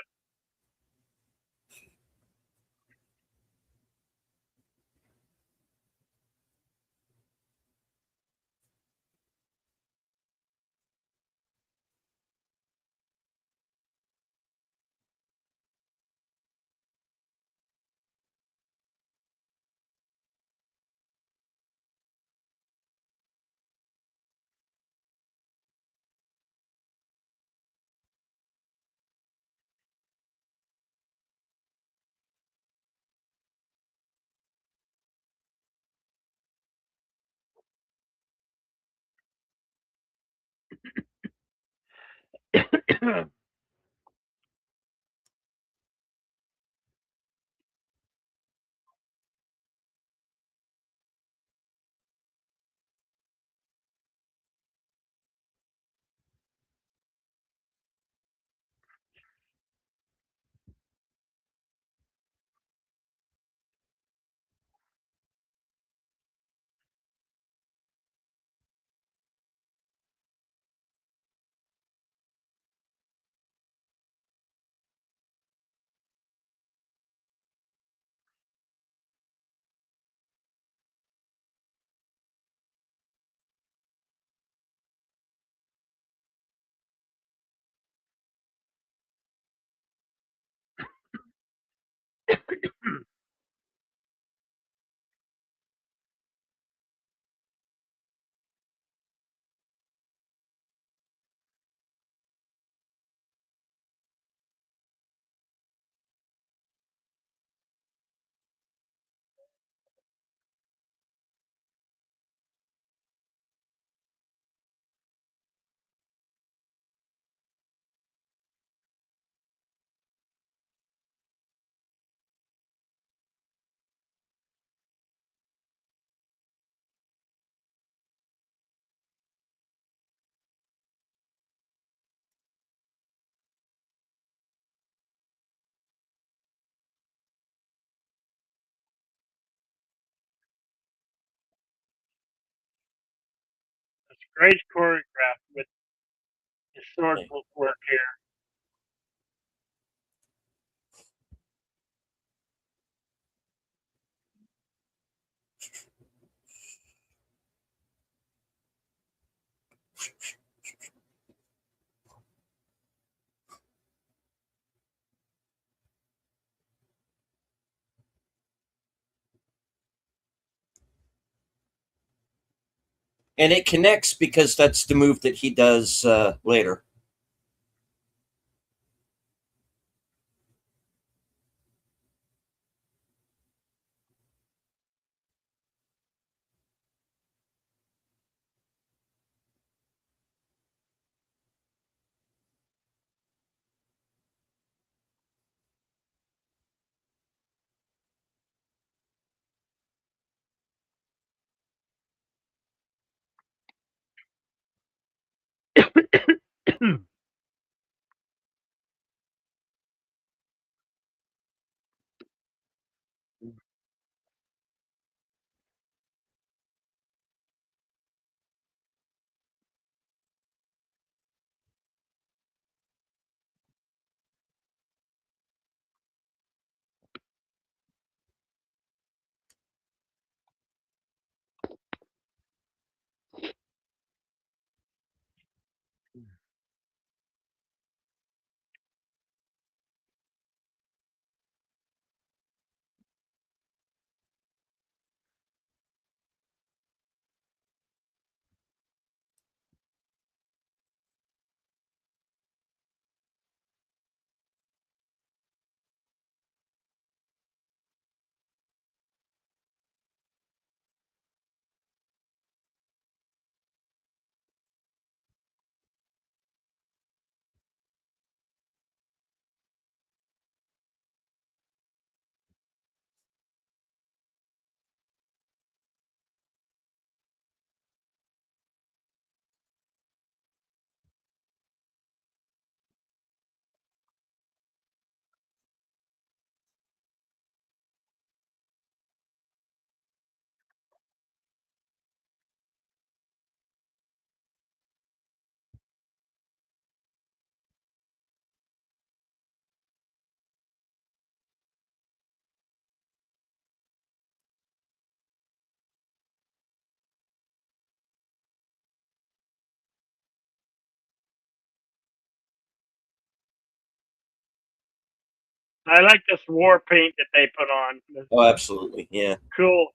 That's great choreographed with his sword work here. And it connects because that's the move that he does later. I like this war paint that they put on. It's Oh, absolutely. Yeah. cool.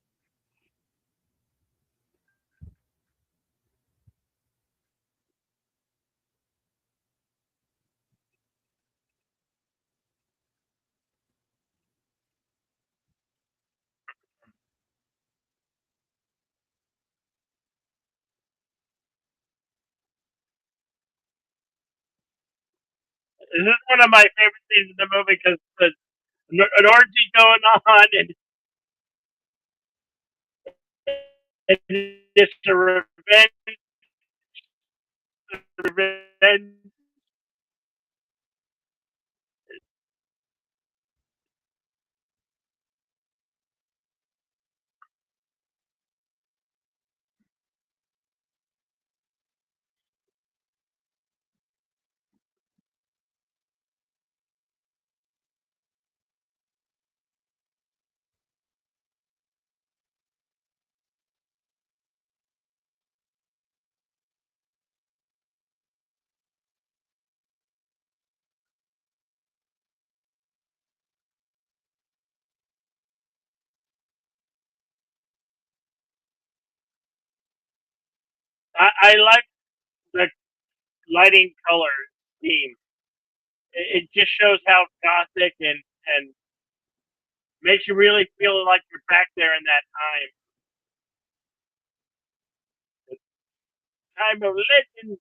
This is one of my favorite scenes in the movie because an orgy going on and it's a revenge. I like the lighting color scheme. It just shows how gothic and makes you really feel like you're back there in that time. The time of legend.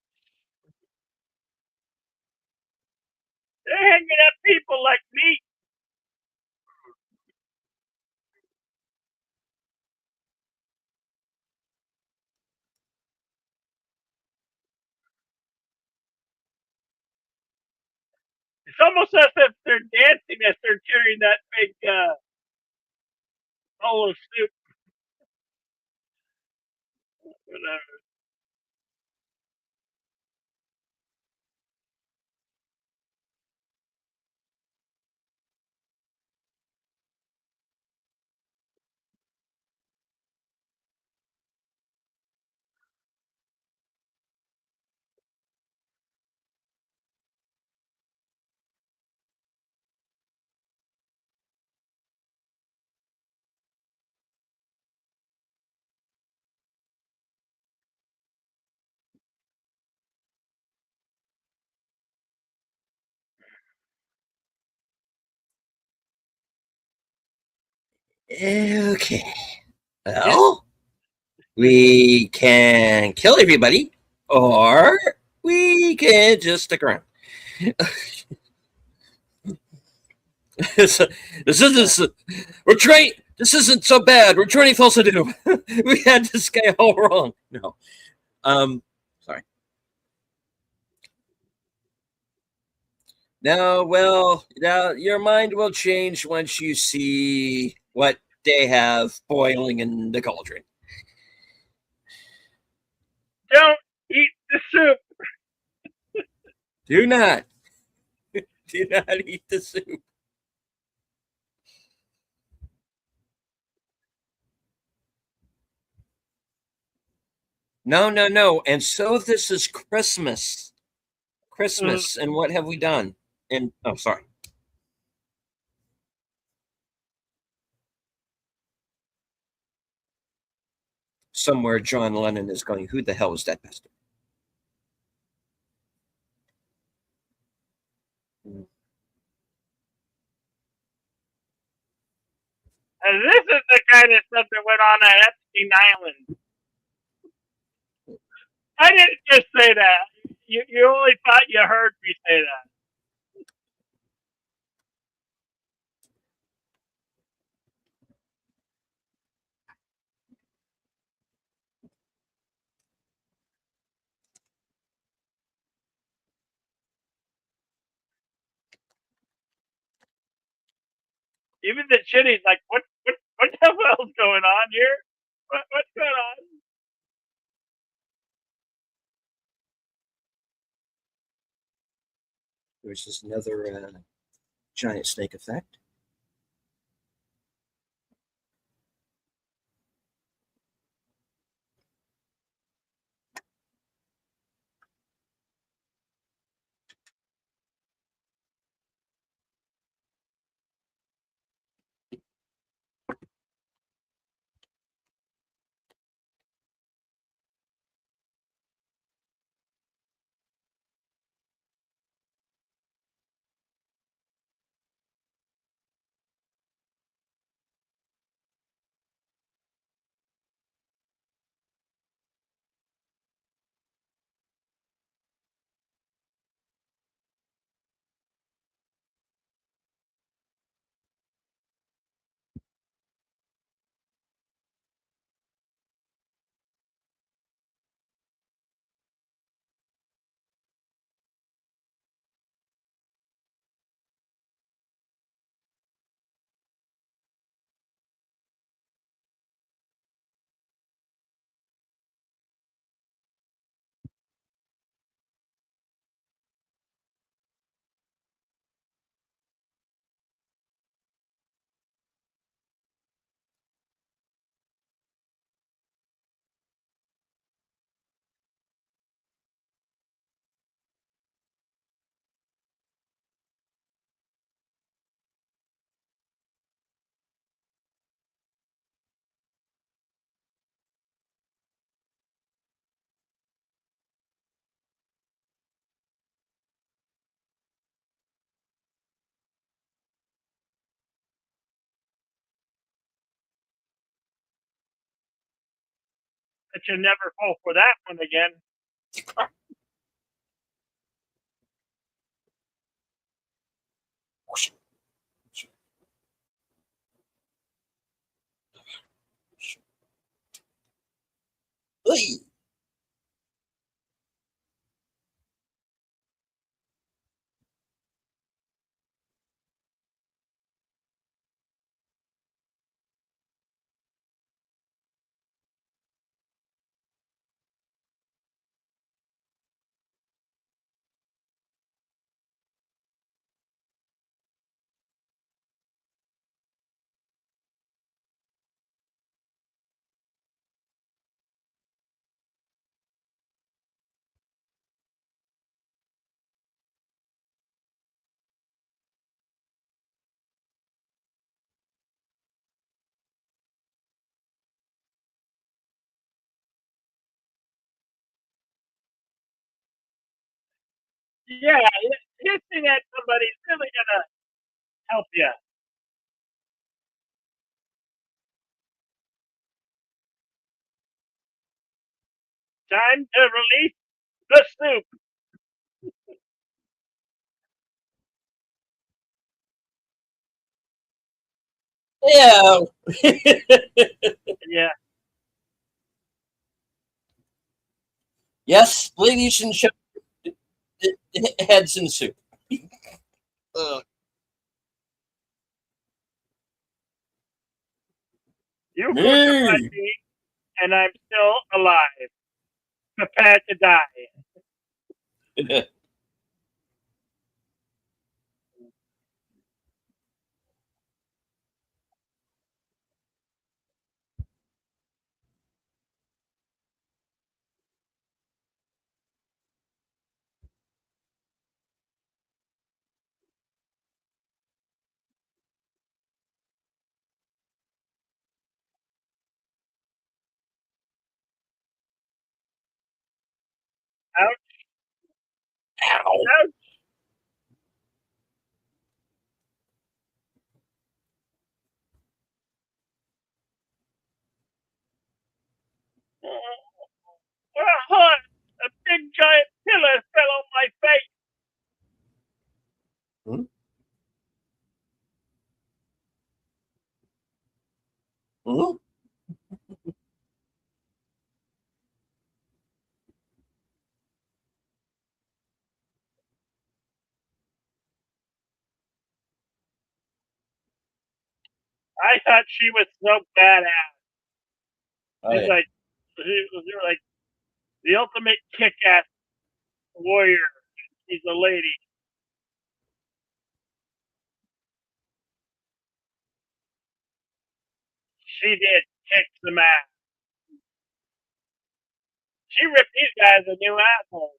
They're hanging up people like me. It's almost as if they're dancing as they're carrying that big polo suit. Whatever. Okay. Yeah. Well, we can kill everybody, or we can just stick around. this, this isn't. We're trying. This isn't so bad. We're trying to do. We had this guy all wrong. No. Sorry. No. Well, now your mind will change once you see what they have boiling in the cauldron. Don't eat the soup. Do not. Do not eat the soup. No, no, no. And so this is Christmas. Mm, Christmas. And what have we done? And oh, sorry. Somewhere John Lennon is going, who the hell is that bastard? and this is the kind of stuff that went on at Epstein Island. I didn't just say that. You only thought you heard me say that. Even the chitty's like, what the hell's going on here? What's going on? There's just another giant snake effect. I should never fall for that one again. Yeah, hissing at somebody's really gonna help you. Time to release the soup. Yeah. Yeah. Yes, ladies and gentlemen, heads in soup. Uh, You crucified me. me, and I'm still alive, prepared to die. Ouch, Ow. ouch. Oh, a big giant pillar fell on my face. Hmm? Hmm? I thought she was so badass. Oh She's yeah. like, she was like the ultimate kick-ass warrior. She's a lady. She did kick some ass. She ripped these guys a new asshole.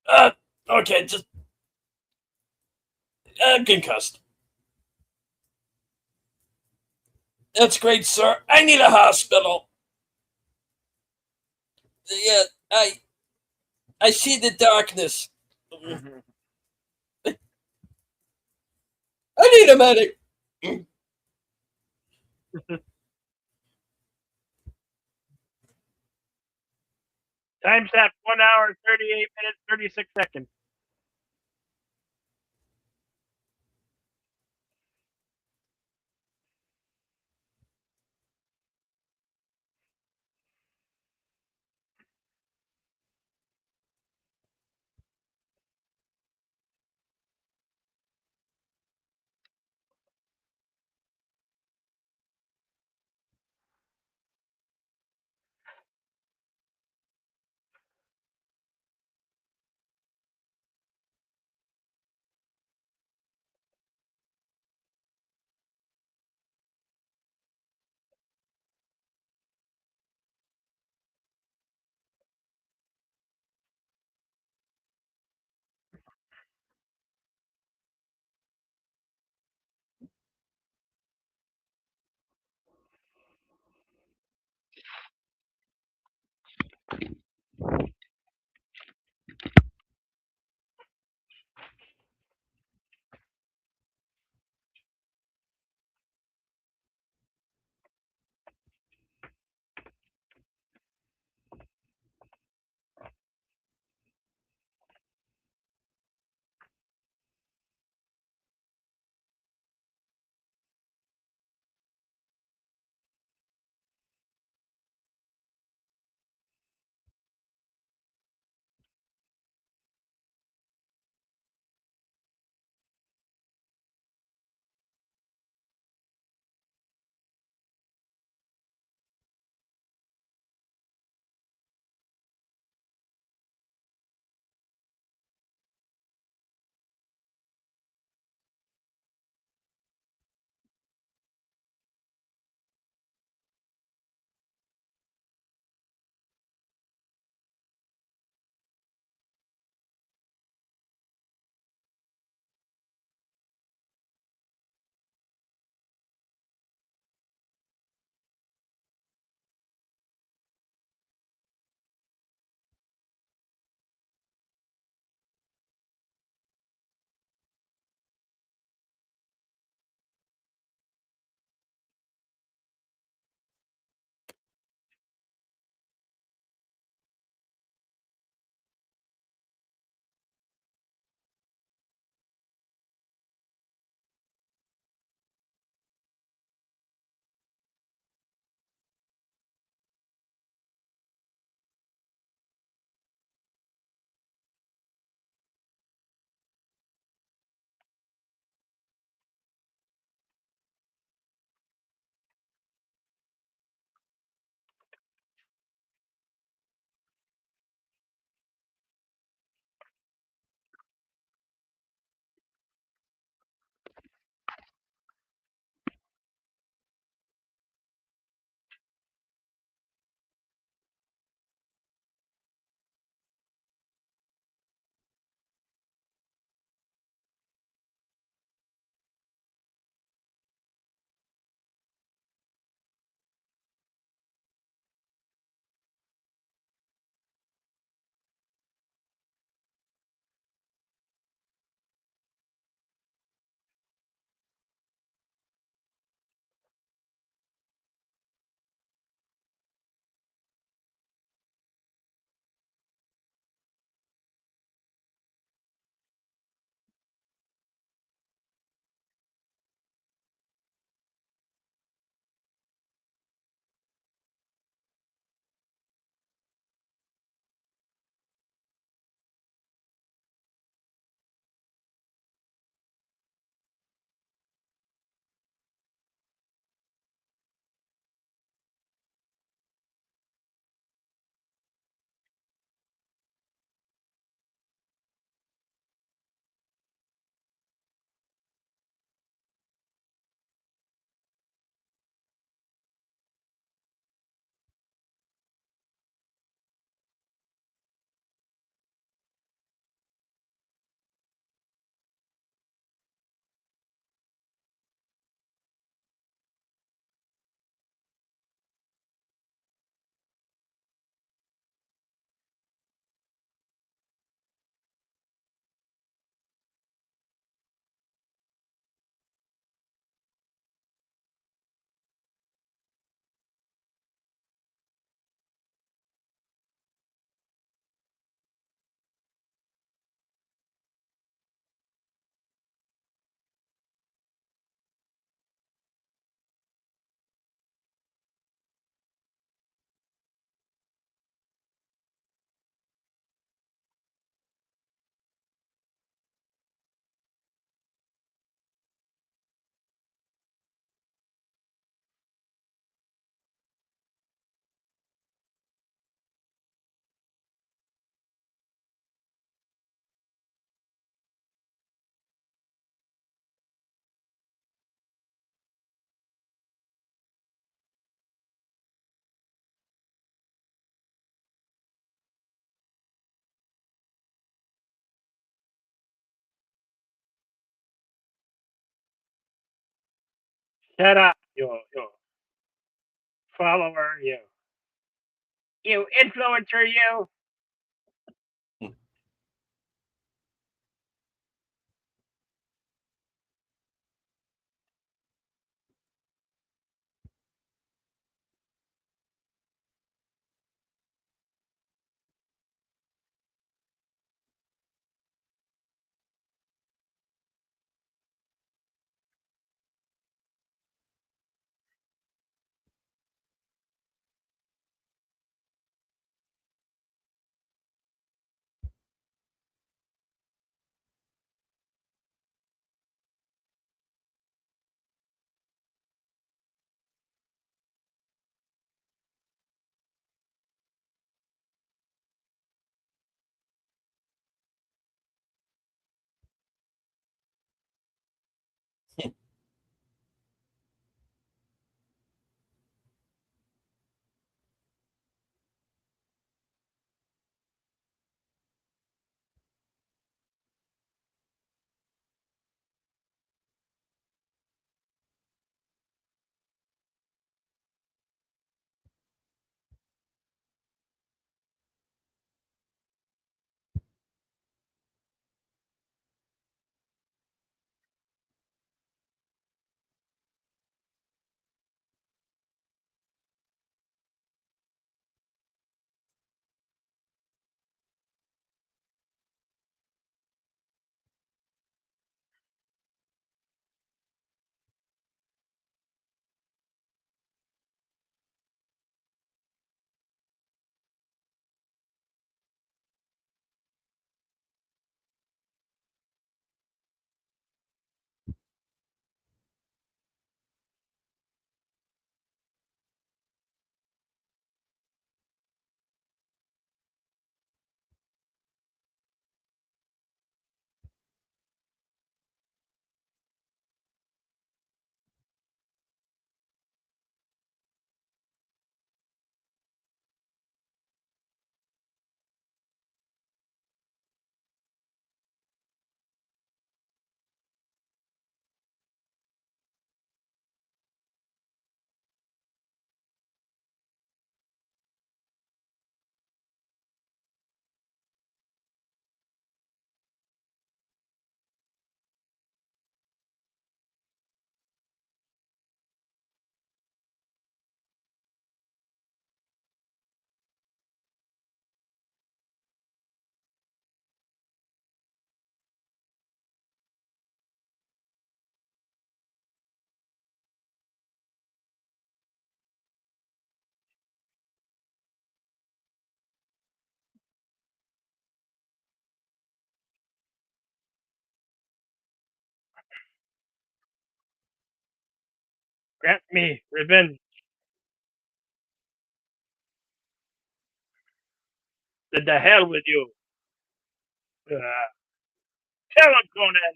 Uh, okay, just concussed. That's great, sir. I need a hospital. Yeah, I see the darkness. I need a medic. Time's at 1 hour, 38 minutes, 36 seconds. Shut up, you follower, you influencer, you. Grant me revenge. The hell with you. Uh, tell him, Conan.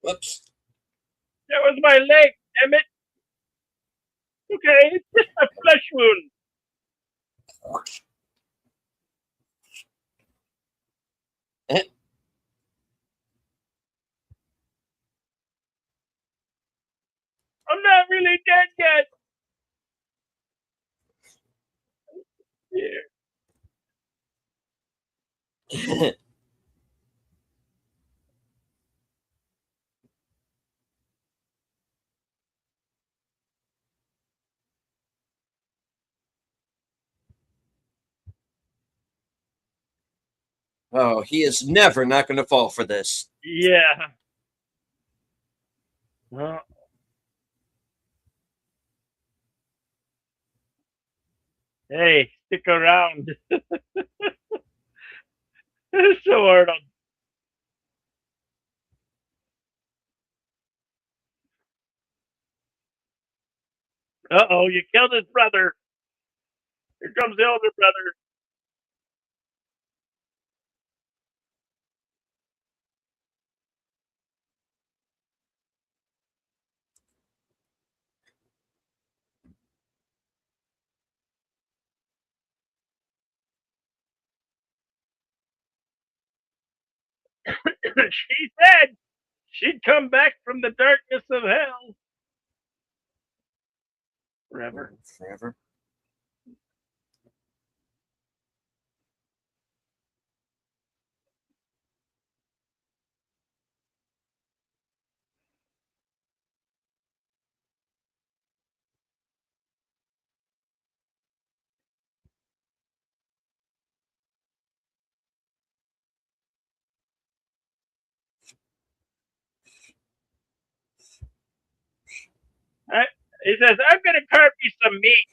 Whoops. That was my leg, damn it. Okay, it's just a flesh wound. I'm not really dead yet. Yeah. Oh, he is never not going to fall for this. Yeah. Well, hey, stick around. So hard on. Uh-oh, you killed his brother. Here comes the older brother. She said she'd come back from the darkness of hell forever. Forever. I, he says, I'm going to carve you some meat.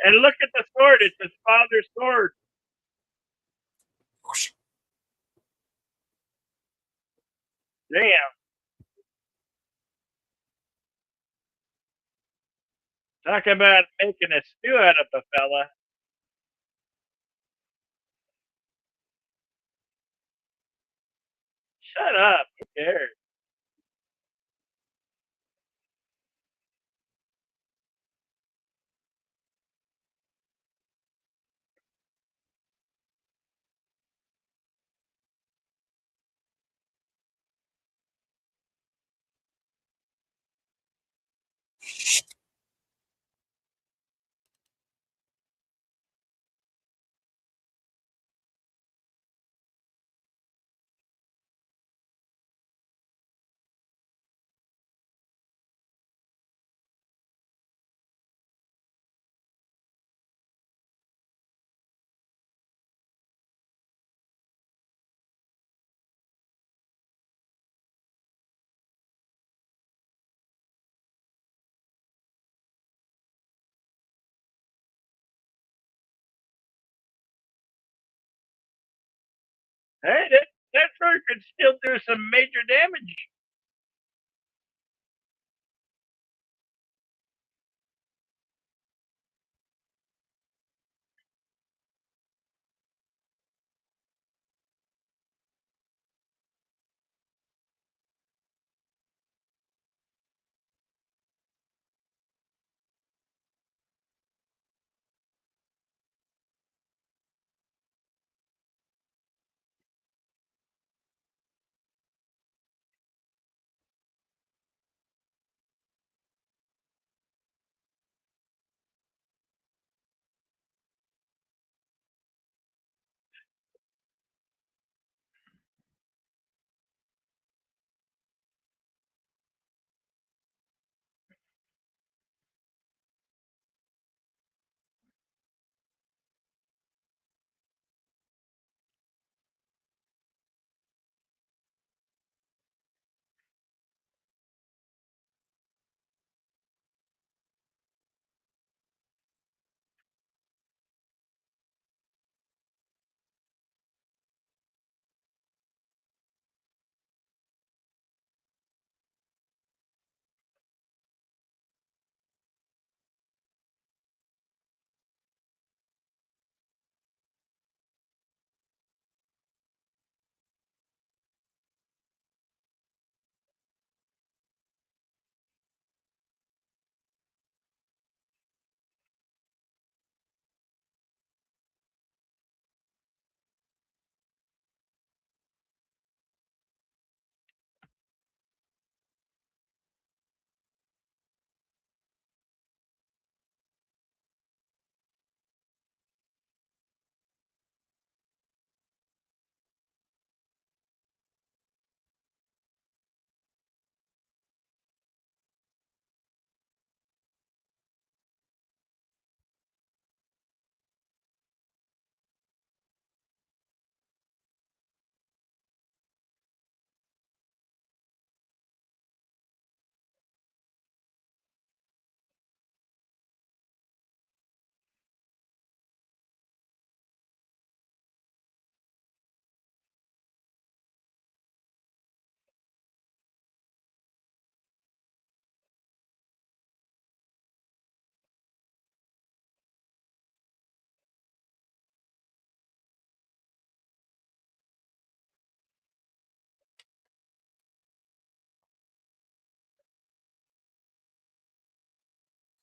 And look at the sword. It's his father's sword. Damn. Talk about making a stew out of a fella. Shut up. Who cares? Hey, that sword could still do some major damage.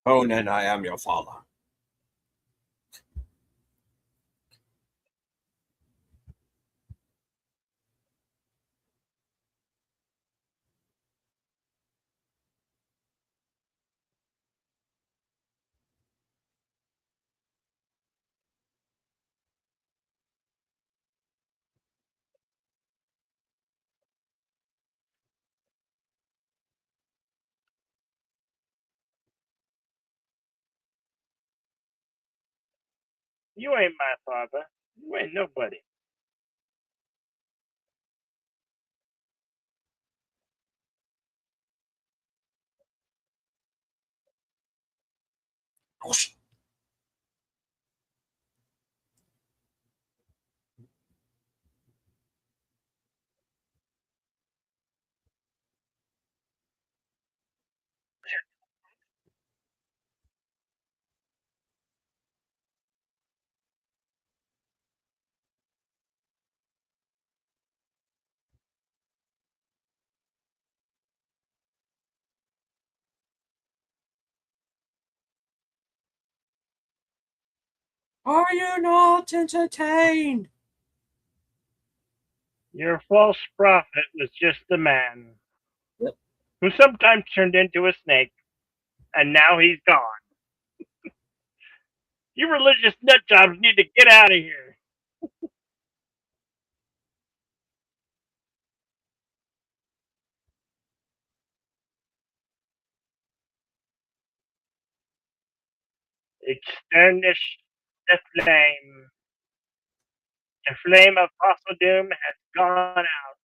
Conan, I am your father. You ain't my father. You ain't nobody. Are you not entertained? Your false prophet was just a man Yep. who sometimes turned into a snake, and now he's gone. You religious nut jobs need to get out of here. Extinguish the flame. The flame of fossil doom has gone out.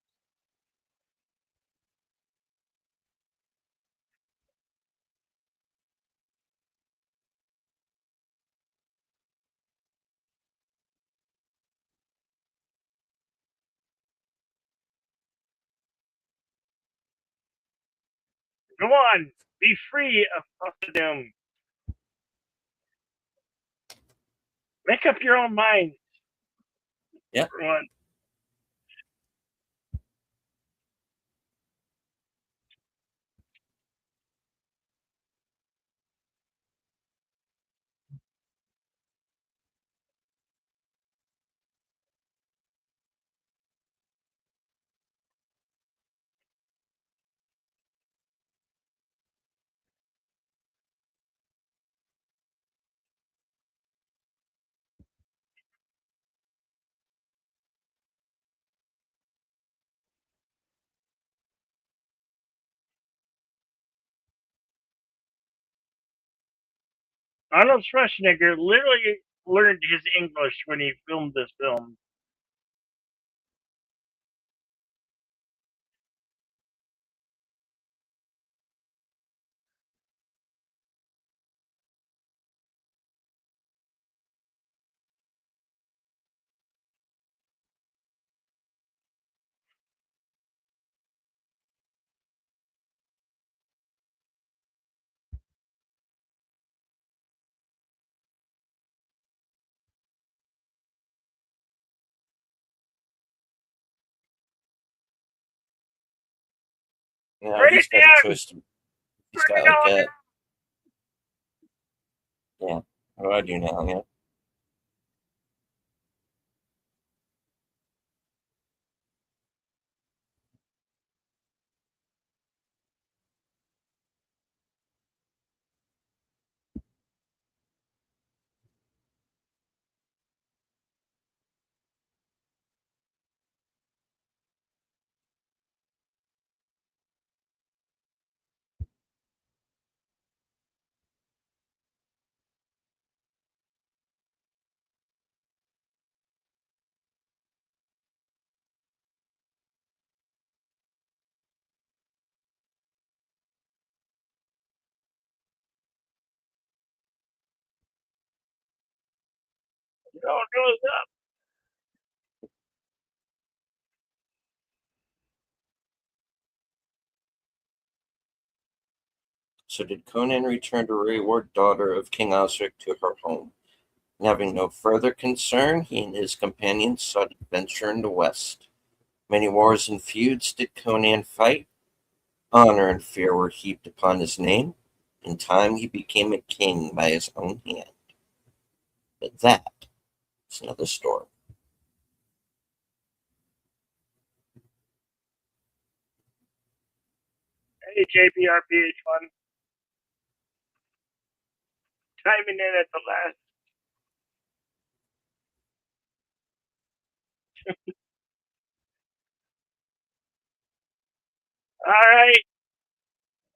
Go on, be free of fossil doom. Make up your own mind, Yep. everyone. Arnold Schwarzenegger literally learned his English when he filmed this film. Yeah, Turn he's it got a down! choice to. He's Turn got it like all a. down! Yeah. What do I do now? Yeah. Don't do it up. So did Conan return to reward daughter of King Osric to her home? And having no further concern, he and his companions sought adventure in the west. Many wars and feuds did Conan fight. Honor and fear were heaped upon his name. In time, he became a king by his own hand. But that is another story. Hey, JPRPH1, chiming in at the last. All right.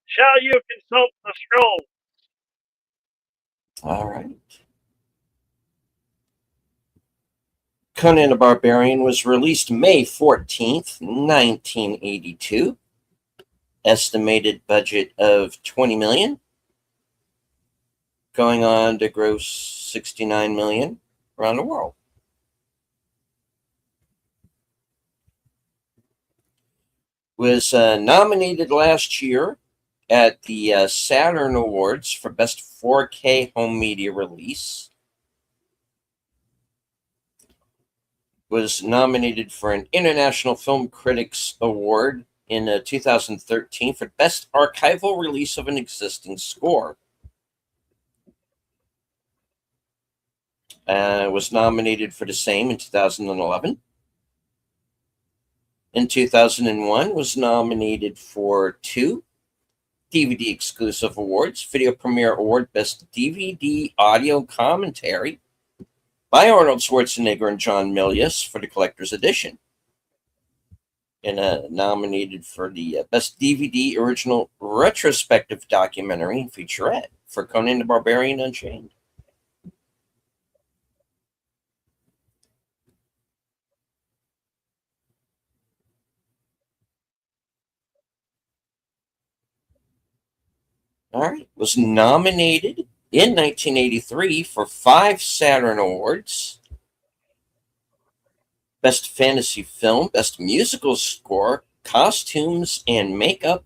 Shall you consult the scroll? All right. Conan the Barbarian was released May 14th, 1982. Estimated budget of 20 million, going on to gross 69 million around the world. Was nominated last year at the Saturn Awards for Best 4K Home Media Release. Was nominated for an International Film Critics Award in 2013 for Best Archival Release of an Existing Score. Was nominated for the same in 2011. In 2001, was nominated for 2 DVD exclusive awards: Video Premiere Award Best DVD Audio Commentary by Arnold Schwarzenegger and John Milius for the collector's edition, and nominated for the Best DVD Original Retrospective Documentary and Featurette for Conan the Barbarian Unchained. All right. Was nominated in 1983 for 5 Saturn Awards: Best Fantasy Film, Best Musical Score, Costumes and Makeup,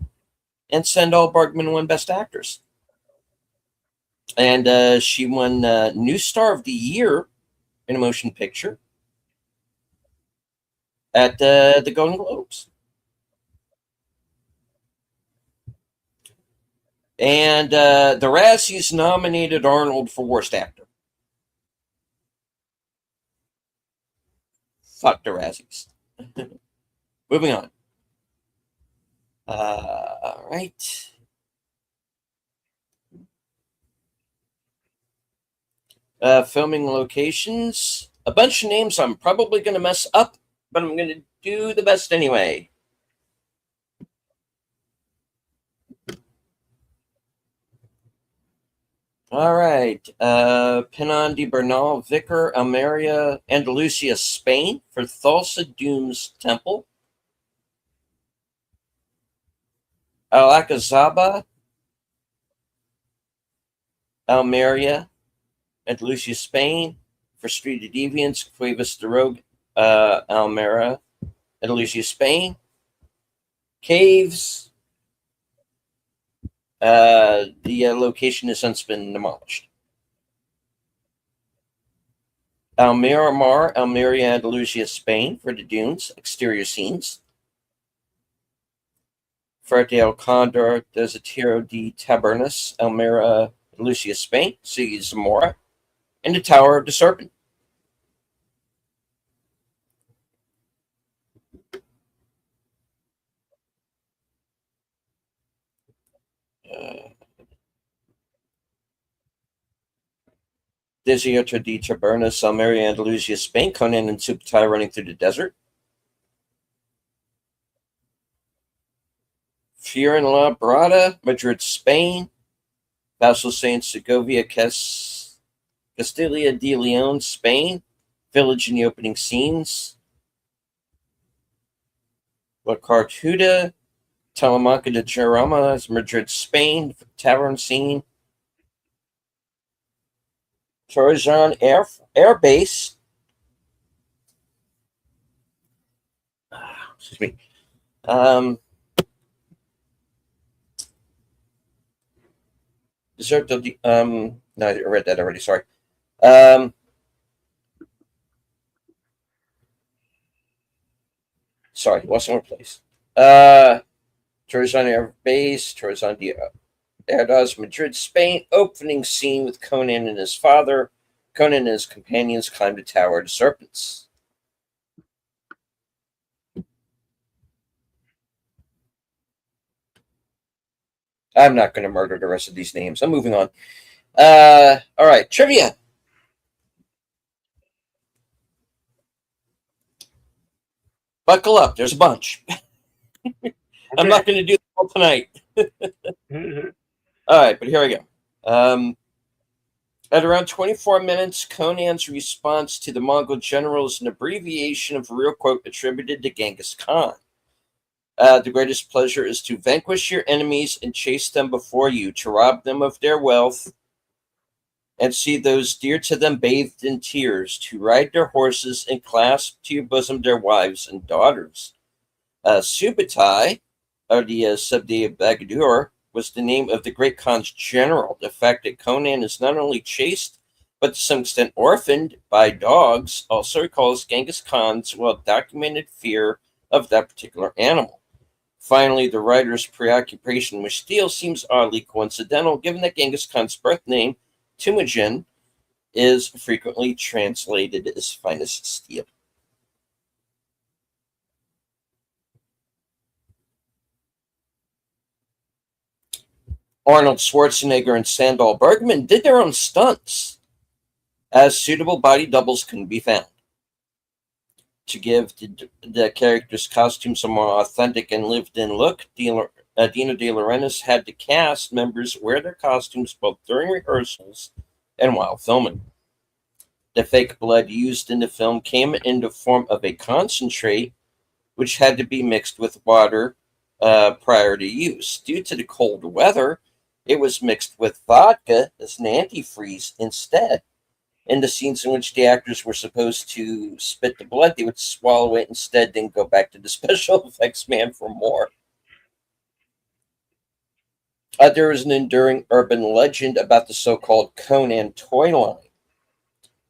and Sendall Bergman won Best Actress. And she won New Star of the Year in a Motion Picture at the Golden Globes. And the Razzies nominated Arnold for Worst Actor. Fuck the Razzies. Moving on. All right. Filming locations. A bunch of names I'm probably going to mess up, but I'm going to do the best anyway. All right. Pinon de Bernal, Vicar, Almeria, Andalusia, Spain for Thulsa Doom's Temple. Alcazaba, Almeria, Andalusia, Spain for Street of Deviants, Cuevas de Rogue, Almeria, Andalusia, Spain. Caves. The location has since been demolished. Almeria, Almeria, Andalusia, Spain for the dunes, exterior scenes. Fuerte del Condor, Desierto de Tabernas, Almeria, Andalusia, Spain, City of Zamora, and the Tower of the Serpent. Desierto de Tabernas, Almeria, Andalusia, Spain, Conan and Subtai running through the desert. Fuenlabrada, Madrid, Spain. Vassal Saint Segovia, Castilla de Leon, Spain. Village in the opening scenes. La Cartuda, Talamanca de Jarama, Madrid, Spain. Tavern scene. Torrejon Air Base. Excuse me. Deserto de, no, I read that already. Sorry. Sorry, lost my place. Torrejon Air Base, Torrejon de Erdos, Madrid, Spain. Opening scene with Conan and his father. Conan and his companions climb a tower to serpents. I'm not going to murder the rest of these names. I'm moving on. All right, trivia. Buckle up. There's a bunch. I'm not going to do it all tonight. All right, but here we go. At around 24 minutes, Conan's response to the Mongol general is an abbreviation of a real quote attributed to Genghis Khan. The greatest pleasure is to vanquish your enemies and chase them before you, to rob them of their wealth and see those dear to them bathed in tears, to ride their horses and clasp to your bosom their wives and daughters. Subutai, or the Subdi Bagadur, was the name of the great Khan's general. The fact that Conan is not only chased, but to some extent orphaned by dogs, also recalls Genghis Khan's well-documented fear of that particular animal. Finally, the writer's preoccupation with steel seems oddly coincidental, given that Genghis Khan's birth name, Temujin, is frequently translated as finest steel. Arnold Schwarzenegger and Sandal Bergman did their own stunts, as suitable body doubles couldn't be found. To give the character's costumes a more authentic and lived-in look, Dino De Laurentiis had the cast members wear their costumes both during rehearsals and while filming. The fake blood used in the film came in the form of a concentrate, which had to be mixed with water prior to use. Due to the cold weather, it was mixed with vodka as an antifreeze instead. In the scenes in which the actors were supposed to spit the blood, they would swallow it instead, then go back to the special effects man for more. There is an enduring urban legend about the so-called Conan toy line.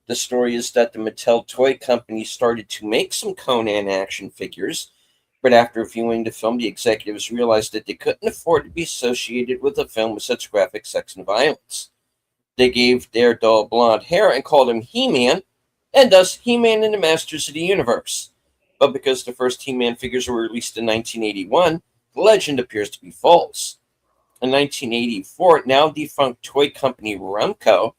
The story is that the Mattel Toy Company started to make some Conan action figures, but after viewing the film, the executives realized that they couldn't afford to be associated with a film with such graphic sex and violence. They gave their dull blonde hair and called him He-Man, and thus He-Man and the Masters of the Universe. But because the first He-Man figures were released in 1981, the legend appears to be false. In 1984, now defunct toy company Rumco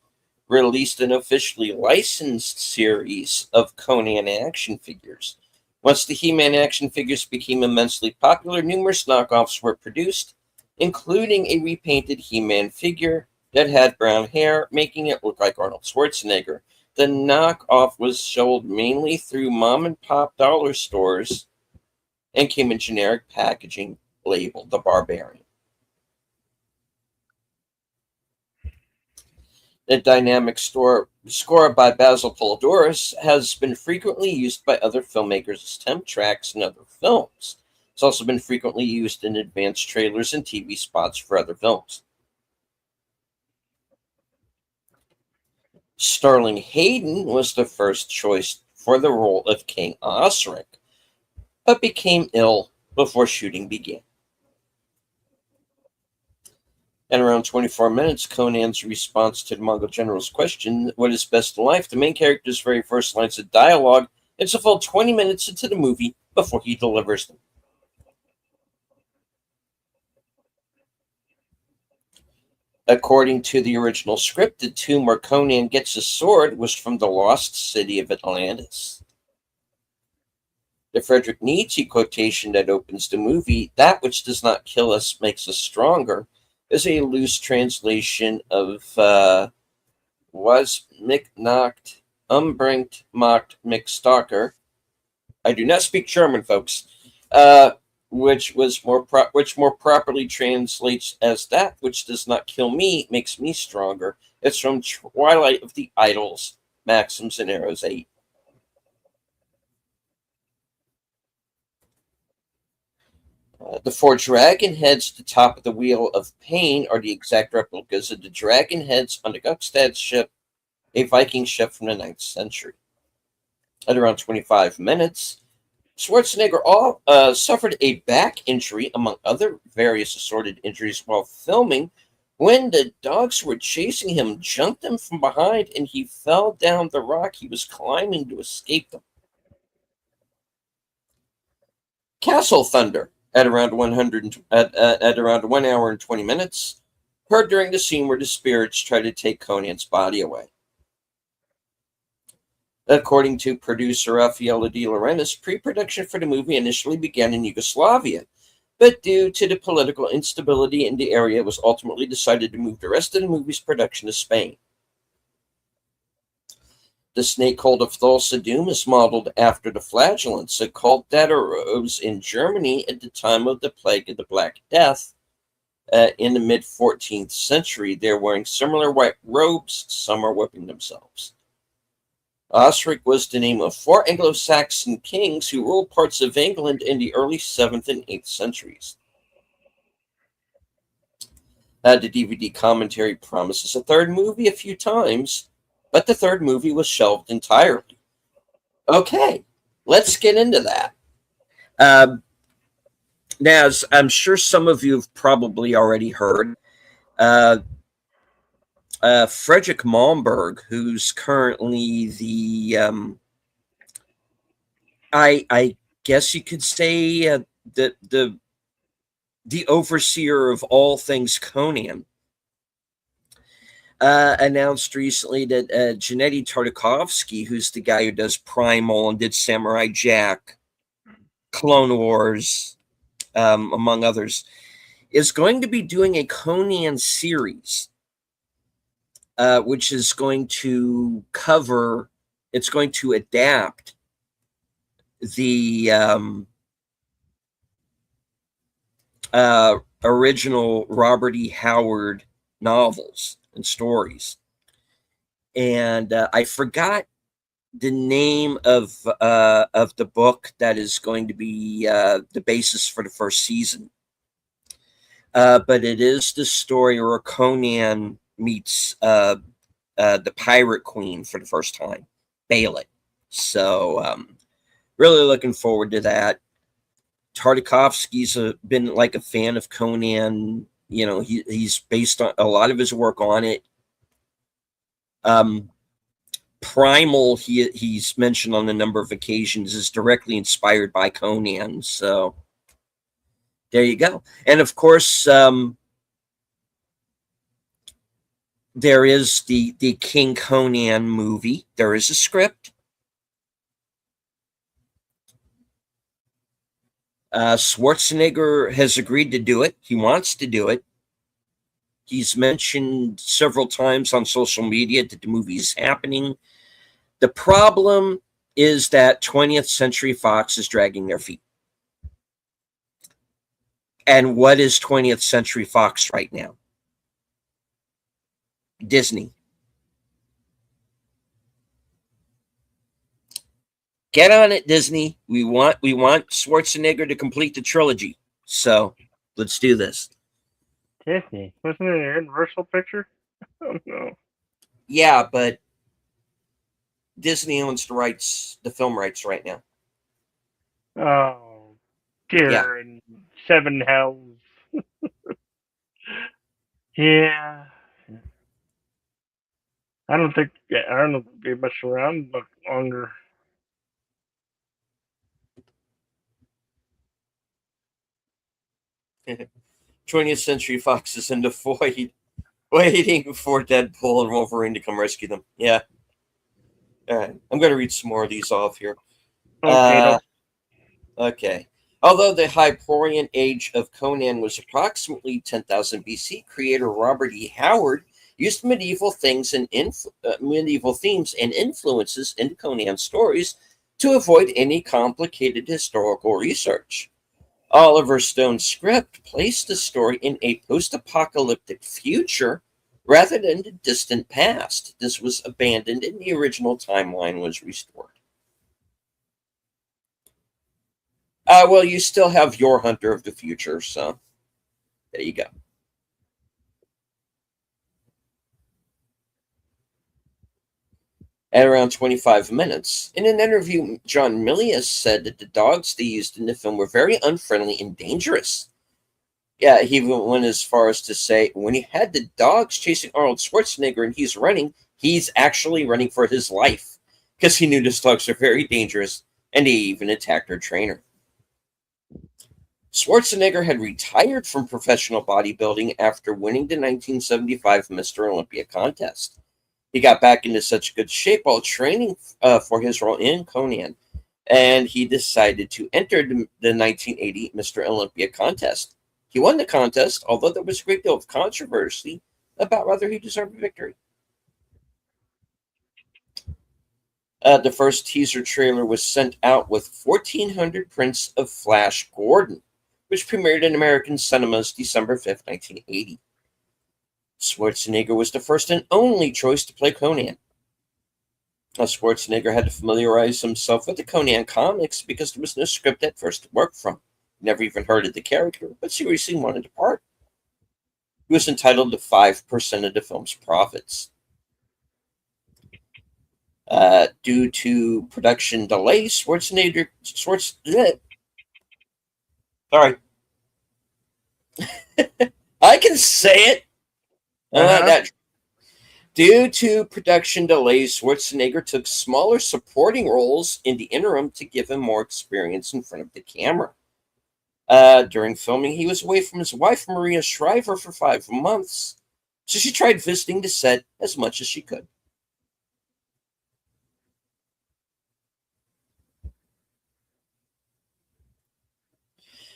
released an officially licensed series of Conan action figures. Once the He-Man action figures became immensely popular, numerous knockoffs were produced, including a repainted He-Man figure that had brown hair, making it look like Arnold Schwarzenegger. The knockoff was sold mainly through mom-and-pop dollar stores and came in generic packaging labeled the Barbarian. The dynamic score by Basil Polidoris has been frequently used by other filmmakers as temp tracks in other films. It's also been frequently used in advanced trailers and TV spots for other films. Sterling Hayden was the first choice for the role of King Osric, but became ill before shooting began. At around 24 minutes, Conan's response to the Mongol general's question, "What is best in life?" the main character's very first lines of dialogue. It's a full 20 minutes into the movie before he delivers them. According to the original script, the tomb where Conan gets his sword was from the lost city of Atlantis. The Friedrich Nietzsche quotation that opens the movie, "That which does not kill us makes us stronger," is a loose translation of "was mich nacht umbringt macht mich starker." I do not speak German, folks. Which more properly translates as "that which does not kill me makes me stronger." It's from Twilight of the Idols, Maxims and Arrows 8. The four dragon heads at the top of the Wheel of Pain are the exact replicas of the dragon heads on the Gokstad ship, a Viking ship from the 9th century. At around 25 minutes, Schwarzenegger suffered a back injury, among other various assorted injuries, while filming when the dogs were chasing him, jumped him from behind, and he fell down the rock he was climbing to escape them. Castle thunder at around 100 at around 1 hour and 20 minutes, heard during the scene where the spirits try to take Conan's body away. According to producer Raffaele De Laurentiis, pre-production for the movie initially began in Yugoslavia, but due to the political instability in the area, it was ultimately decided to move the rest of the movie's production to Spain. The snake cult of Thulsa Doom is modeled after the flagellants, a cult that arose in Germany at the time of the Plague of the Black Death in the mid-14th century. They're wearing similar white robes, some are whipping themselves. Osric was the name of 4 Anglo-Saxon kings who ruled parts of England in the early 7th and 8th centuries. The DVD commentary promises a third movie a few times, but the third movie was shelved entirely. Okay, let's get into that. Now, as I'm sure some of you have probably already heard, Frederick Malmberg, who's currently the, I guess you could say, the overseer of all things Conan, announced recently that Gennady Tartakovsky, who's the guy who does Primal and did Samurai Jack, Clone Wars, among others, is going to be doing a Conan series, which is going to it's going to adapt the original Robert E. Howard novels and stories. And I forgot the name of the book that is going to be the basis for the first season. But it is the story where Conan meets the Pirate Queen for the first time, Bailet. So really looking forward to that. Tartakovsky's been like a fan of Conan. You know, he's based on a lot of his work on it. Primal, he's mentioned on a number of occasions, is directly inspired by Conan. So there you go. And of course, there is the King Conan movie. There is a script. Schwarzenegger has agreed to do it. He wants to do it. He's mentioned several times on social media that the movie is happening. The problem is that 20th Century Fox is dragging their feet. And what is 20th Century Fox right now? Disney. Get on it, Disney. We want Schwarzenegger to complete the trilogy. So let's do this. Disney. Wasn't it a Universal picture? Oh no. Yeah, but Disney owns the film rights right now. Oh, dear, Yeah. and 7 hells. Yeah. I don't think Arnold will be much around much longer. Twentieth Century Fox is in the void, waiting for Deadpool and Wolverine to come rescue them. Yeah. All right. I'm going to read some more of these off here. Okay. Okay. Although the Hyperborean age of Conan was approximately 10,000 BC, creator Robert E. Howard used medieval themes and influences in Conan's stories to avoid any complicated historical research. Oliver Stone's script placed the story in a post-apocalyptic future rather than the distant past. This was abandoned and the original timeline was restored. Well, you still have your Hunter of the Future, so there you go. At around 25 minutes, in an interview, John Milius said that the dogs they used in the film were very unfriendly and dangerous. Yeah, he even went as far as to say when he had the dogs chasing Arnold Schwarzenegger and he's actually running for his life because he knew the dogs are very dangerous, and he even attacked our trainer. Schwarzenegger had retired from professional bodybuilding after winning the 1975 Mr. Olympia contest. He got back into such good shape while training for his role in Conan, and he decided to enter the 1980 Mr. Olympia contest. He won the contest, although there was a great deal of controversy about whether he deserved a victory. The first teaser trailer was sent out with 1,400 prints of Flash Gordon, which premiered in American cinemas December 5th, 1980. Schwarzenegger was the first and only choice to play Conan. Schwarzenegger had to familiarize himself with the Conan comics because there was no script at first to work from. He never even heard of the character, but seriously wanted the part. He was entitled to 5% of the film's profits. Due to production delays, Sorry. I can say it. Due to production delays, Schwarzenegger took smaller supporting roles in the interim to give him more experience in front of the camera. During filming, he was away from his wife, Maria Shriver, for 5 months, so she tried visiting the set as much as she could.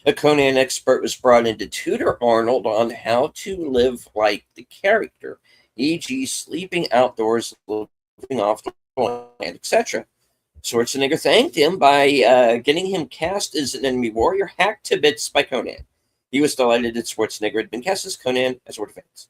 A Conan expert was brought in to tutor Arnold on how to live like the character, e.g., sleeping outdoors, living off the land, etc. Schwarzenegger thanked him by getting him cast as an enemy warrior hacked to bits by Conan. He was delighted that Schwarzenegger had been cast as Conan, as were the fans.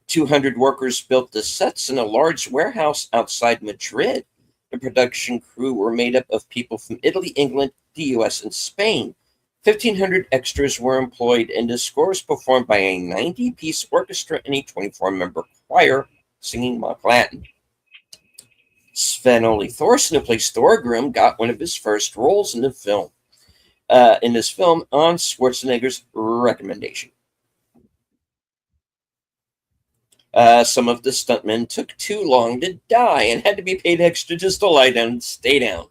200 workers built the sets in a large warehouse outside Madrid. The production crew were made up of people from Italy, England, the US, and Spain. 1,500 extras were employed, and the score was performed by a 90-piece orchestra and a 24-member choir singing mock Latin. Sven-Ole Thorsen, who plays Thorgrim, got one of his first roles in the film. In this film, on Schwarzenegger's recommendation. Some of the stuntmen took too long to die and had to be paid extra just to lie down and stay down.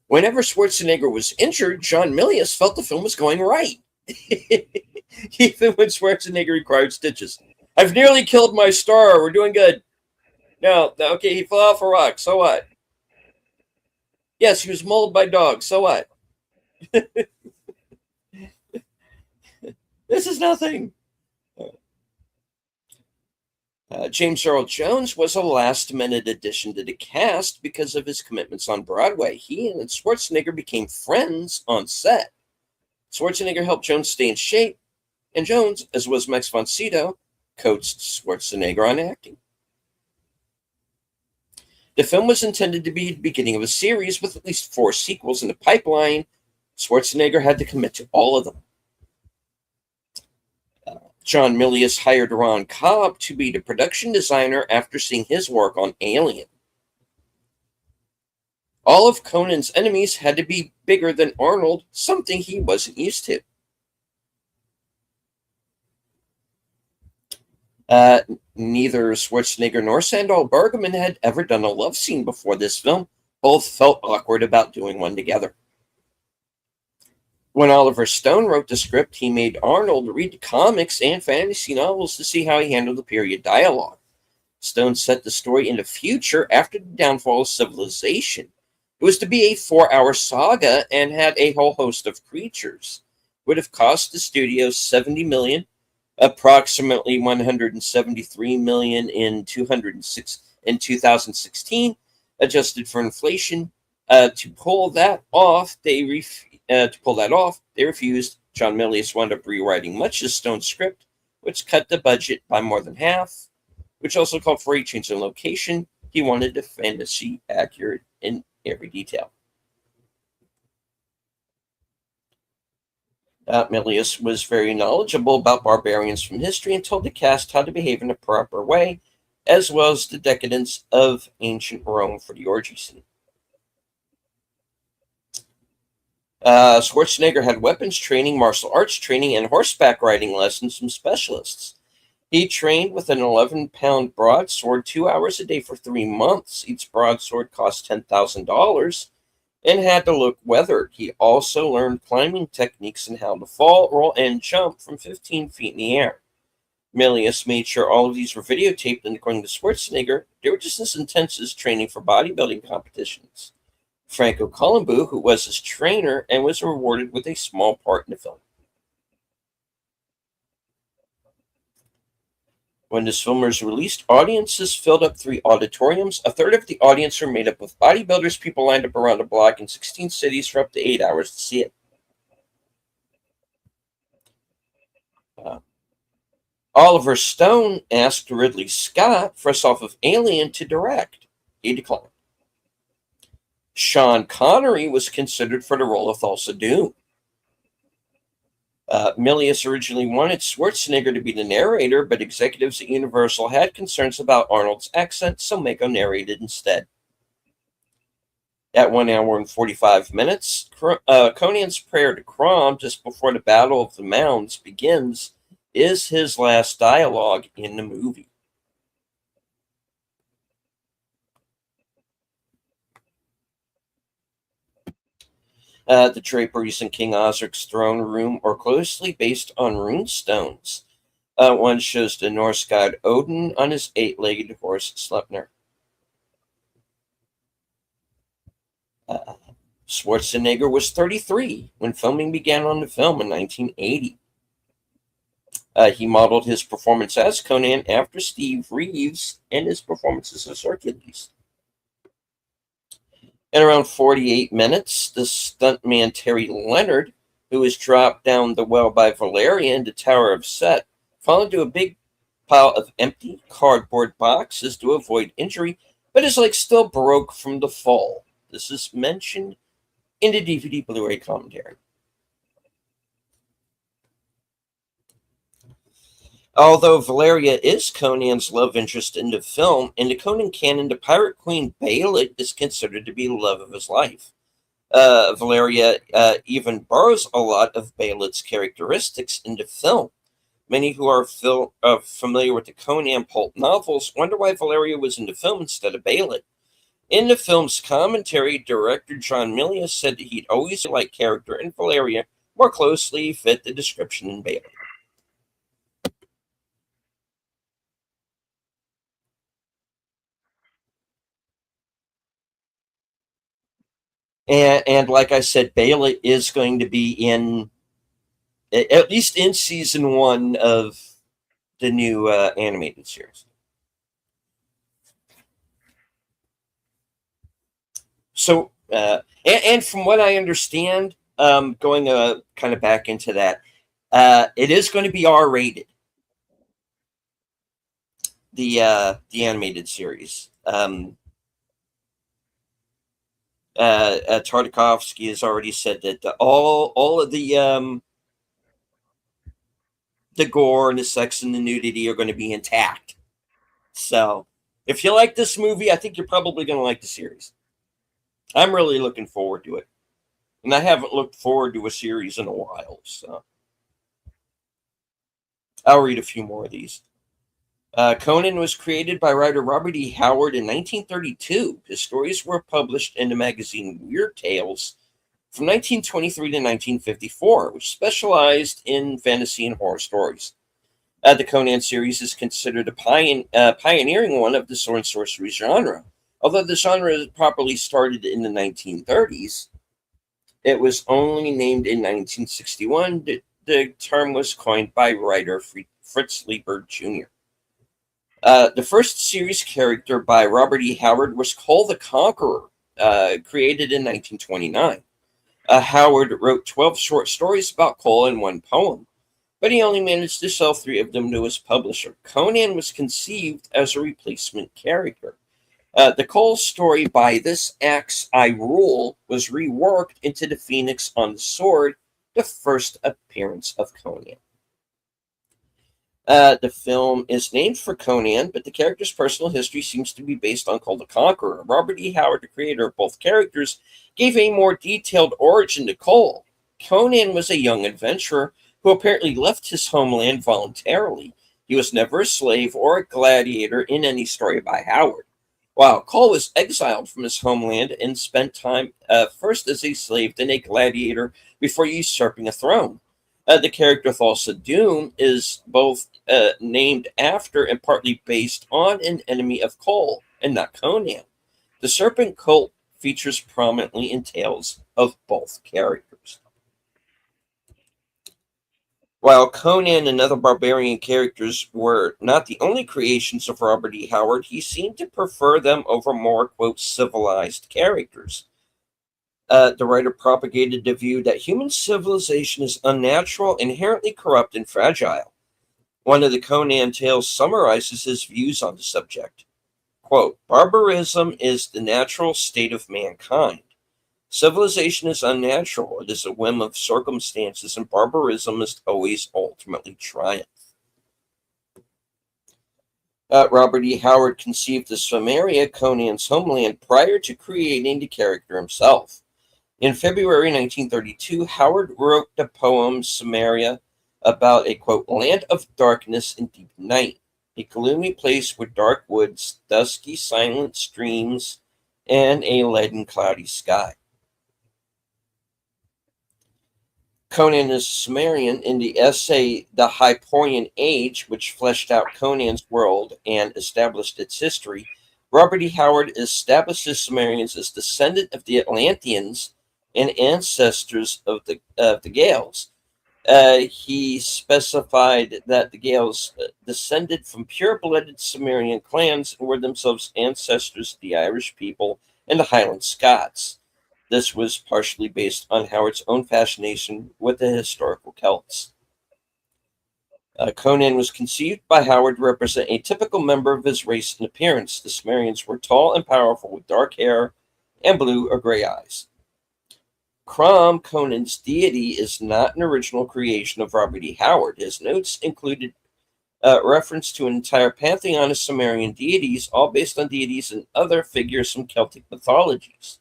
Whenever Schwarzenegger was injured, John Milius felt the film was going right. Even when Schwarzenegger required stitches. I've nearly killed my star. We're doing good. No, okay, he fell off a rock. So what? Yes, he was mauled by dogs. So what? This is nothing. James Earl Jones was a last-minute addition to the cast because of his commitments on Broadway. He and Schwarzenegger became friends on set. Schwarzenegger helped Jones stay in shape, and Jones, as was Max von Sydow, coached Schwarzenegger on acting. The film was intended to be the beginning of a series with at least 4 sequels in the pipeline. Schwarzenegger had to commit to all of them. John Milius hired Ron Cobb to be the production designer after seeing his work on Alien. All of Conan's enemies had to be bigger than Arnold, something he wasn't used to. Neither Schwarzenegger nor Sandahl Bergman had ever done a love scene before this film. Both felt awkward about doing one together. When Oliver Stone wrote the script, he made Arnold read the comics and fantasy novels to see how he handled the period dialogue. Stone set the story in the future after the downfall of civilization. It was to be a 4-hour saga and had a whole host of creatures. It would have cost the studio $70 million, approximately $173 million in 2016, adjusted for inflation. To pull that off, they refused. John Milius wound up rewriting much of Stone's script, which cut the budget by more than half, which also called for a change in location. He wanted the fantasy accurate in every detail. Milius was very knowledgeable about barbarians from history and told the cast how to behave in a proper way, as well as the decadence of ancient Rome for the orgy scene. Schwarzenegger had weapons training, martial arts training, and horseback riding lessons from specialists. He trained with an 11-pound broadsword 2 hours a day for 3 months. Each broadsword cost $10,000 and had to look weathered. He also learned climbing techniques and how to fall, roll, and jump from 15 feet in the air. Milius made sure all of these were videotaped, and according to Schwarzenegger, they were just as intense as training for bodybuilding competitions. Franco Columbu, who was his trainer, and was rewarded with a small part in the film. When this film was released, audiences filled up 3 auditoriums. A third of the audience were made up of bodybuilders. People lined up around the block in 16 cities for up to 8 hours to see it. Oliver Stone asked Ridley Scott, fresh off of Alien, to direct. He declined. Sean Connery was considered for the role of Thulsa Doom. Milius originally wanted Schwarzenegger to be the narrator, but executives at Universal had concerns about Arnold's accent, so Mako narrated instead. At 1 hour and 45 minutes, Conan's prayer to Crom just before the Battle of the Mounds begins is his last dialogue in the movie. The draperies in King Osric's throne room are closely based on rune stones. One shows the Norse god Odin on his 8-legged horse Sleipnir. Schwarzenegger was 33 when filming began on the film in 1980. He modeled his performance as Conan after Steve Reeves and his performances as Hercules. At around 48 minutes, the stuntman Terry Leonard, who was dropped down the well by Valeria into Tower of Set, fell into a big pile of empty cardboard boxes to avoid injury, but his leg still broke from the fall. This is mentioned in the DVD Blu-ray commentary. Although Valeria is Conan's love interest in the film, in the Conan canon, the pirate queen Bêlit is considered to be the love of his life. Valeria even borrows a lot of Bêlit's characteristics in the film. Many who are familiar with the Conan pulp novels wonder why Valeria was in the film instead of Bêlit. In the film's commentary, director John Milius said that he'd always liked character in Valeria more closely fit the description in Bêlit. And like I said, Bêlit is going to be in, at least in season 1 of the new animated series. So, and from what I understand, going kind of back into that, it is going to be R-rated. The animated series. Tartakovsky has already said that all of the gore and the sex and the nudity are going to be intact. So, if you like this movie, I think you're probably going to like the series. I'm really looking forward to it, and I haven't looked forward to a series in a while. So, I'll read a few more of these. Conan was created by writer Robert E. Howard in 1932. His stories were published in the magazine Weird Tales from 1923 to 1954, which specialized in fantasy and horror stories. The Conan series is considered a pioneering one of the sword and sorcery genre. Although the genre properly started in the 1930s, it was only named in 1961. The term was coined by writer Fritz Leiber Jr. The first series character by Robert E. Howard was Cole the Conqueror, created in 1929. Howard wrote 12 short stories about Cole and 1 poem, but he only managed to sell 3 of them to his publisher. Conan was conceived as a replacement character. The Cole story, By This Axe I Rule, was reworked into The Phoenix on the Sword, the first appearance of Conan. The film is named for Conan, but the character's personal history seems to be based on Cole the Conqueror. Robert E. Howard, the creator of both characters, gave a more detailed origin to Cole. Conan was a young adventurer who apparently left his homeland voluntarily. He was never a slave or a gladiator in any story by Howard. While Cole was exiled from his homeland and spent time first as a slave, then a gladiator, before usurping a throne. The character Thulsa Doom is both named after and partly based on an enemy of Cole, and not Conan. The serpent cult features prominently in tales of both characters. While Conan and other barbarian characters were not the only creations of Robert E. Howard, he seemed to prefer them over more, quote, civilized characters. The writer propagated the view that human civilization is unnatural, inherently corrupt, and fragile. One of the Conan tales summarizes his views on the subject. Quote, barbarism is the natural state of mankind. Civilization is unnatural. It is a whim of circumstances, and barbarism must always ultimately triumph. Robert E. Howard conceived of Sumeria, Conan's homeland, prior to creating the character himself. In February 1932, Howard wrote the poem Sumeria about a, quote, land of darkness and deep night, a gloomy place with dark woods, dusky, silent streams, and a leaden, cloudy sky. Conan is Sumerian in the essay The Hyperborean Age, which fleshed out Conan's world and established its history. Robert E. Howard establishes Sumerians as descendant of the Atlanteans and ancestors of the Gaels. He specified that the Gaels descended from pure-blooded Sumerian clans and were themselves ancestors of the Irish people and the Highland Scots. This was partially based on Howard's own fascination with the historical Celts. Conan was conceived by Howard to represent a typical member of his race in appearance. The Sumerians were tall and powerful with dark hair and blue or gray eyes. Crom, Conan's deity, is not an original creation of Robert E. Howard. His notes included reference to an entire pantheon of Sumerian deities, all based on deities and other figures from Celtic mythologies.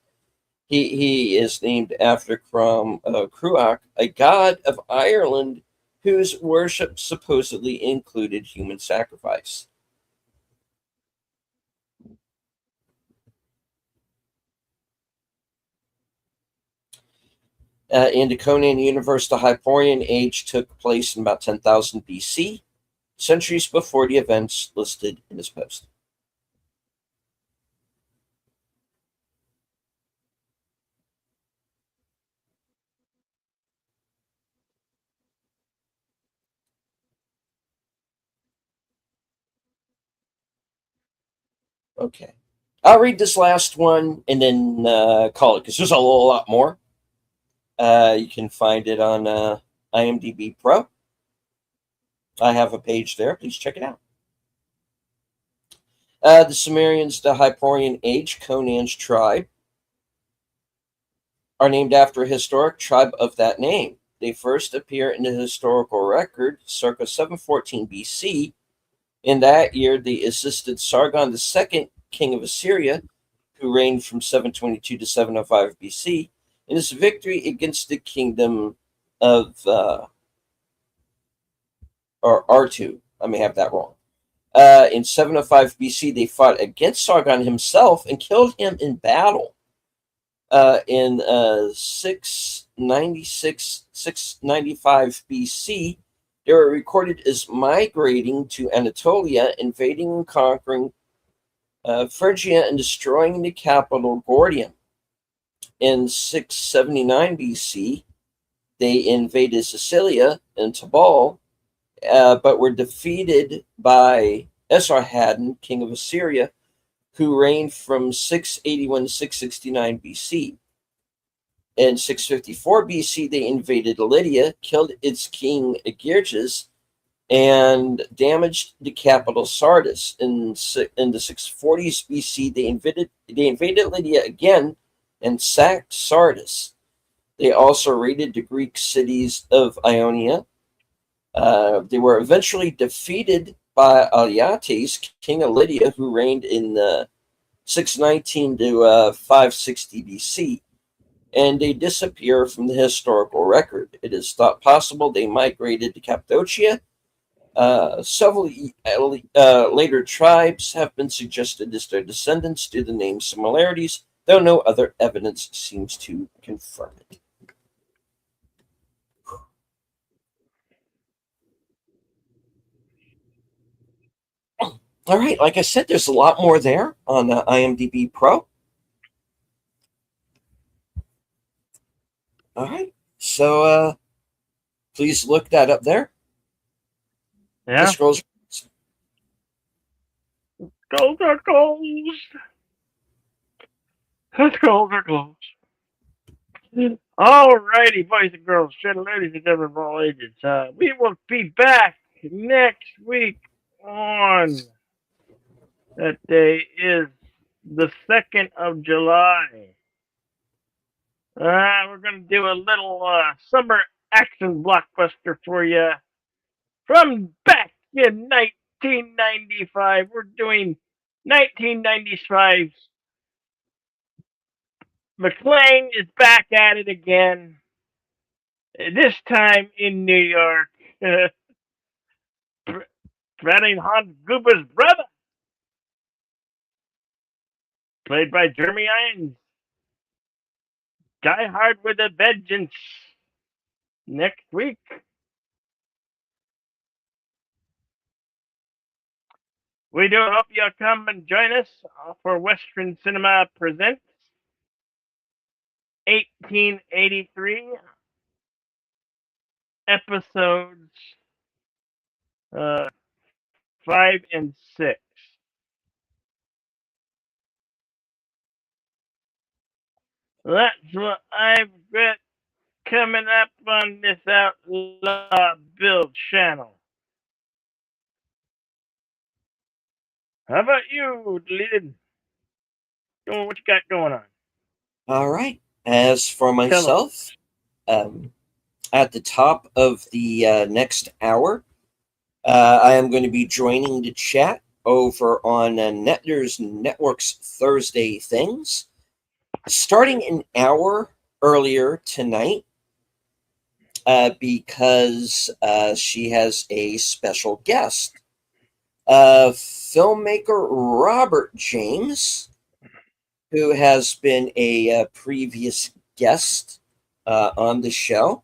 He is named after Cruach, a god of Ireland whose worship supposedly included human sacrifice. In the Conan universe, the Hyperborean Age took place in about 10,000 BC, centuries before the events listed in this post. Okay. I'll read this last one and then call it, because there's a lot more. You can find it on IMDb Pro. I have a page there. Please check it out. The Sumerians, the Hyperborean Age, Conan's tribe, are named after a historic tribe of that name. They first appear in the historical record circa 714 BC. In that year, they assisted Sargon II, king of Assyria, who reigned from 722 to 705 BC, in his victory against the kingdom of or Artu. I may have that wrong. In 705 BC, they fought against Sargon himself and killed him in battle. In 695 BC, they were recorded as migrating to Anatolia, invading and conquering Phrygia and destroying the capital Gordium. In 679 BC, they invaded Sicilia and Tabal, but were defeated by Esarhaddon, king of Assyria, who reigned from 681 to 669 BC. In 654 BC, they invaded Lydia, killed its king Agirges, and damaged the capital Sardis. In the 640s BC, they invaded Lydia again and sacked Sardis. They also raided the Greek cities of Ionia, They were eventually defeated by Alyattes, king of Lydia, who reigned in 619 to 560 BC, and they disappear from the historical record. It is thought possible they migrated to Cappadocia. Several later tribes have been suggested as their descendants due to name similarities, though no other evidence seems to confirm it. All right, like I said, there's a lot more there on IMDb Pro. All right, so please look that up there. Yeah. The scrolls. Goals are closed. The scrolls are closed. Alrighty, boys and girls, ladies and gentlemen of all ages. We will be back next week on that day is the 2nd of July. We're going to do a little summer action blockbuster for you from back in 1995. We're doing 1995's McClane is back at it again. This time in New York. Threatening Hans Gruber's brother, played by Jeremy Irons. Die Hard with a Vengeance next week. We do hope you'll come and join us for Western Cinema Presents 1883 episodes 5 and 6. That's what I've got coming up on this Outlaw Bill channel. How about you, Deleted? What you got going on? All right. As for myself, at the top of the next hour, I am going to be joining the chat over on Netner's Network's Thursday Things, starting an hour earlier tonight, because she has a special guest. Filmmaker Robert James, who has been a previous guest on the show.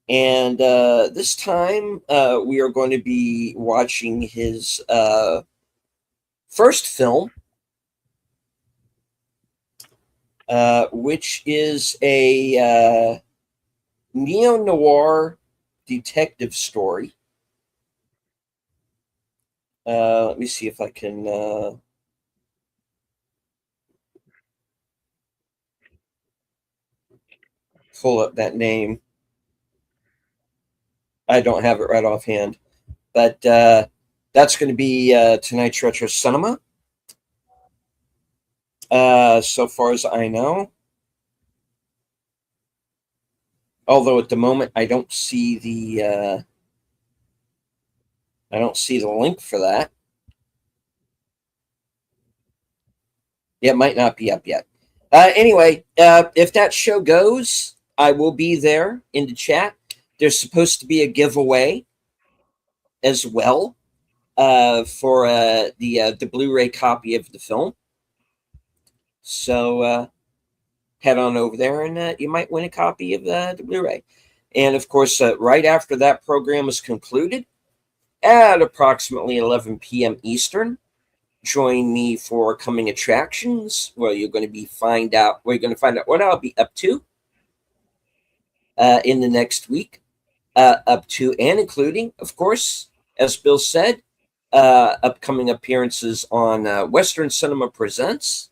And this time we are going to be watching his first film, which is a neo-noir detective story. Let me see if I can pull up that name. I don't have it right offhand, but that's going to be tonight's Retro Cinema. So far as I know, although at the moment I don't see the link for that. It might not be up yet. Anyway, if that show goes, I will be there in the chat. There's supposed to be a giveaway as well for the Blu-ray copy of the film. So head on over there and you might win a copy of the Blu-ray. And of course, right after that program is concluded, at approximately 11 p.m. Eastern, join me for Coming Attractions, where you're going to find out what I'll be up to in the next week. Up to and including, of course, as Bill said, upcoming appearances on Western Cinema Presents,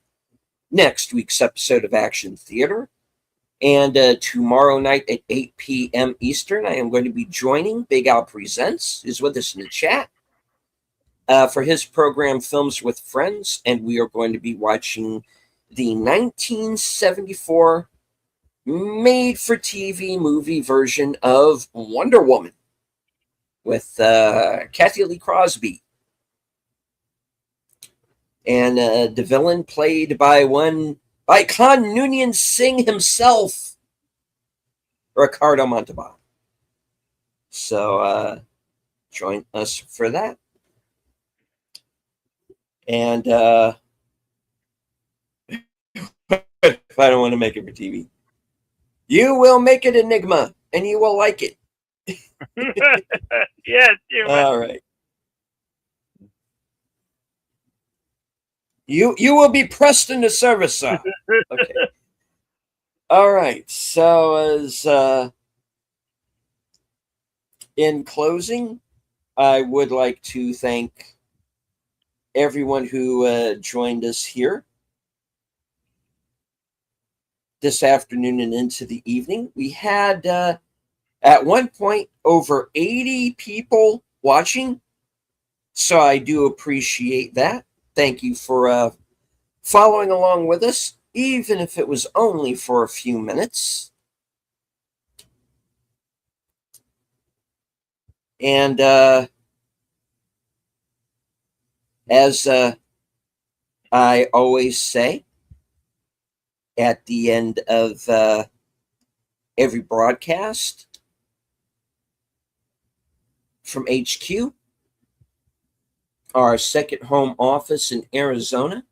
next week's episode of Action Theater, and tomorrow night at 8 p.m. Eastern, I am going to be joining Big Al Presents, who's with us in the chat, for his program Films with Friends, and we are going to be watching the 1974 made-for-TV movie version of Wonder Woman. with Kathy Lee Crosby. And the villain played by Noonien Singh himself, Ricardo Montalban. So join us for that. And if I don't want to make it for TV, you will make it Enigma, and you will like it. Yes, you will. All right. You will be pressed into service, sir. Okay. All right. So as in closing, I would like to thank everyone who joined us here this afternoon and into the evening. We had at one point over 80 people watching, so I do appreciate that. Thank you for following along with us, even if it was only for a few minutes. And as I always say at the end of every broadcast from HQ, our second home office in Arizona,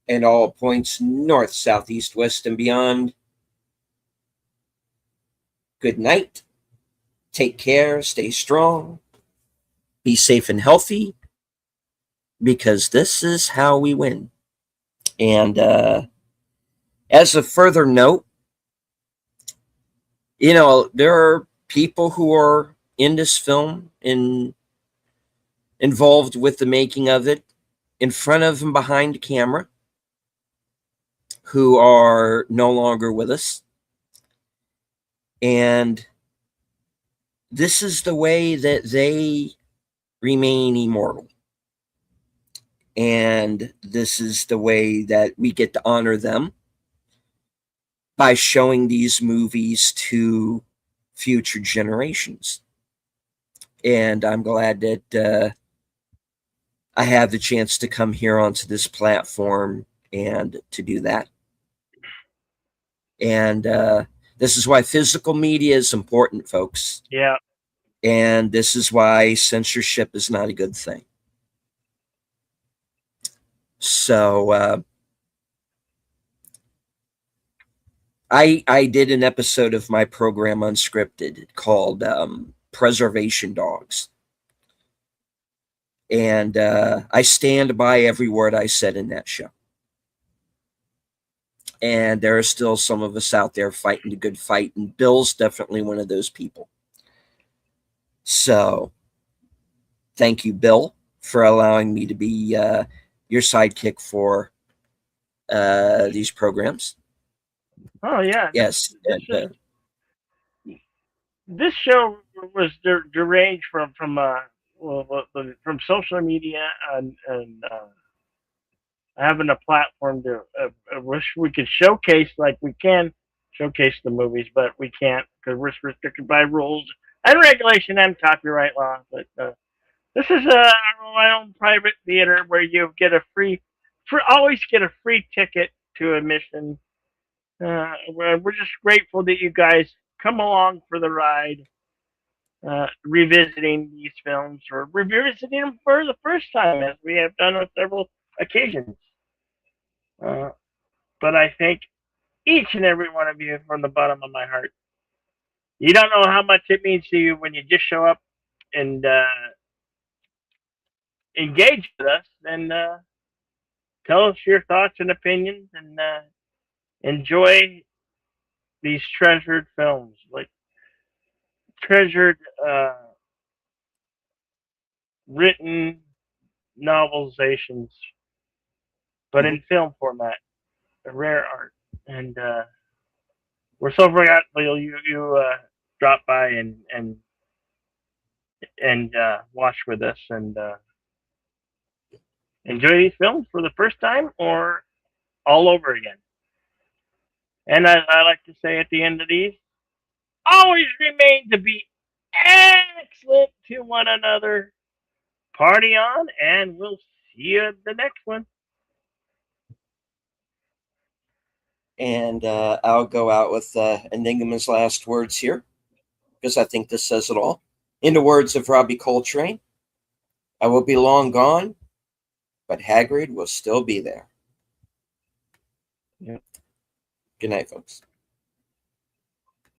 and all points north, south, east, west, and beyond, good night. Take care. Stay strong. Be safe and healthy, because this is how we win. And as a further note, there are people who are in this film involved with the making of it, in front of and behind camera, who are no longer with us. And this is the way that they remain immortal. And this is the way that we get to honor them, by showing these movies to future generations. And I'm glad that I have the chance to come here onto this platform and to do that. And this is why physical media is important, folks. Yeah. And this is why censorship is not a good thing. So I did an episode of my program Unscripted called Preservation Dogs. And I stand by every word I said in that show. And there are still some of us out there fighting the good fight, and Bill's definitely one of those people. So thank you, Bill, for allowing me to be your sidekick for these programs. Oh yeah. Yes. This show was deranged from social media and having a platform to wish we could showcase, like we can showcase the movies, but we can't because we're restricted by rules and regulation and copyright law. But this is my own private theater where you get always get a free ticket to admission. We're just grateful that you guys come along for the ride, revisiting these films or revisiting them for the first time, as we have done on several occasions. But I thank each and every one of you from the bottom of my heart. You don't know how much it means to you when you just show up and engage with us and tell us your thoughts and opinions, and enjoy these treasured films, like treasured written novelizations, but in film format, a rare art. And we're so grateful you dropped by and watch with us and enjoy these films for the first time or all over again. And as I like to say at the end of these, always remain to be excellent to one another. Party on, and we'll see you at the next one. And I'll go out with Enigma's last words here, because I think this says it all. In the words of Robbie Coltrane, I will be long gone, but Hagrid will still be there. Yep. Good night, folks.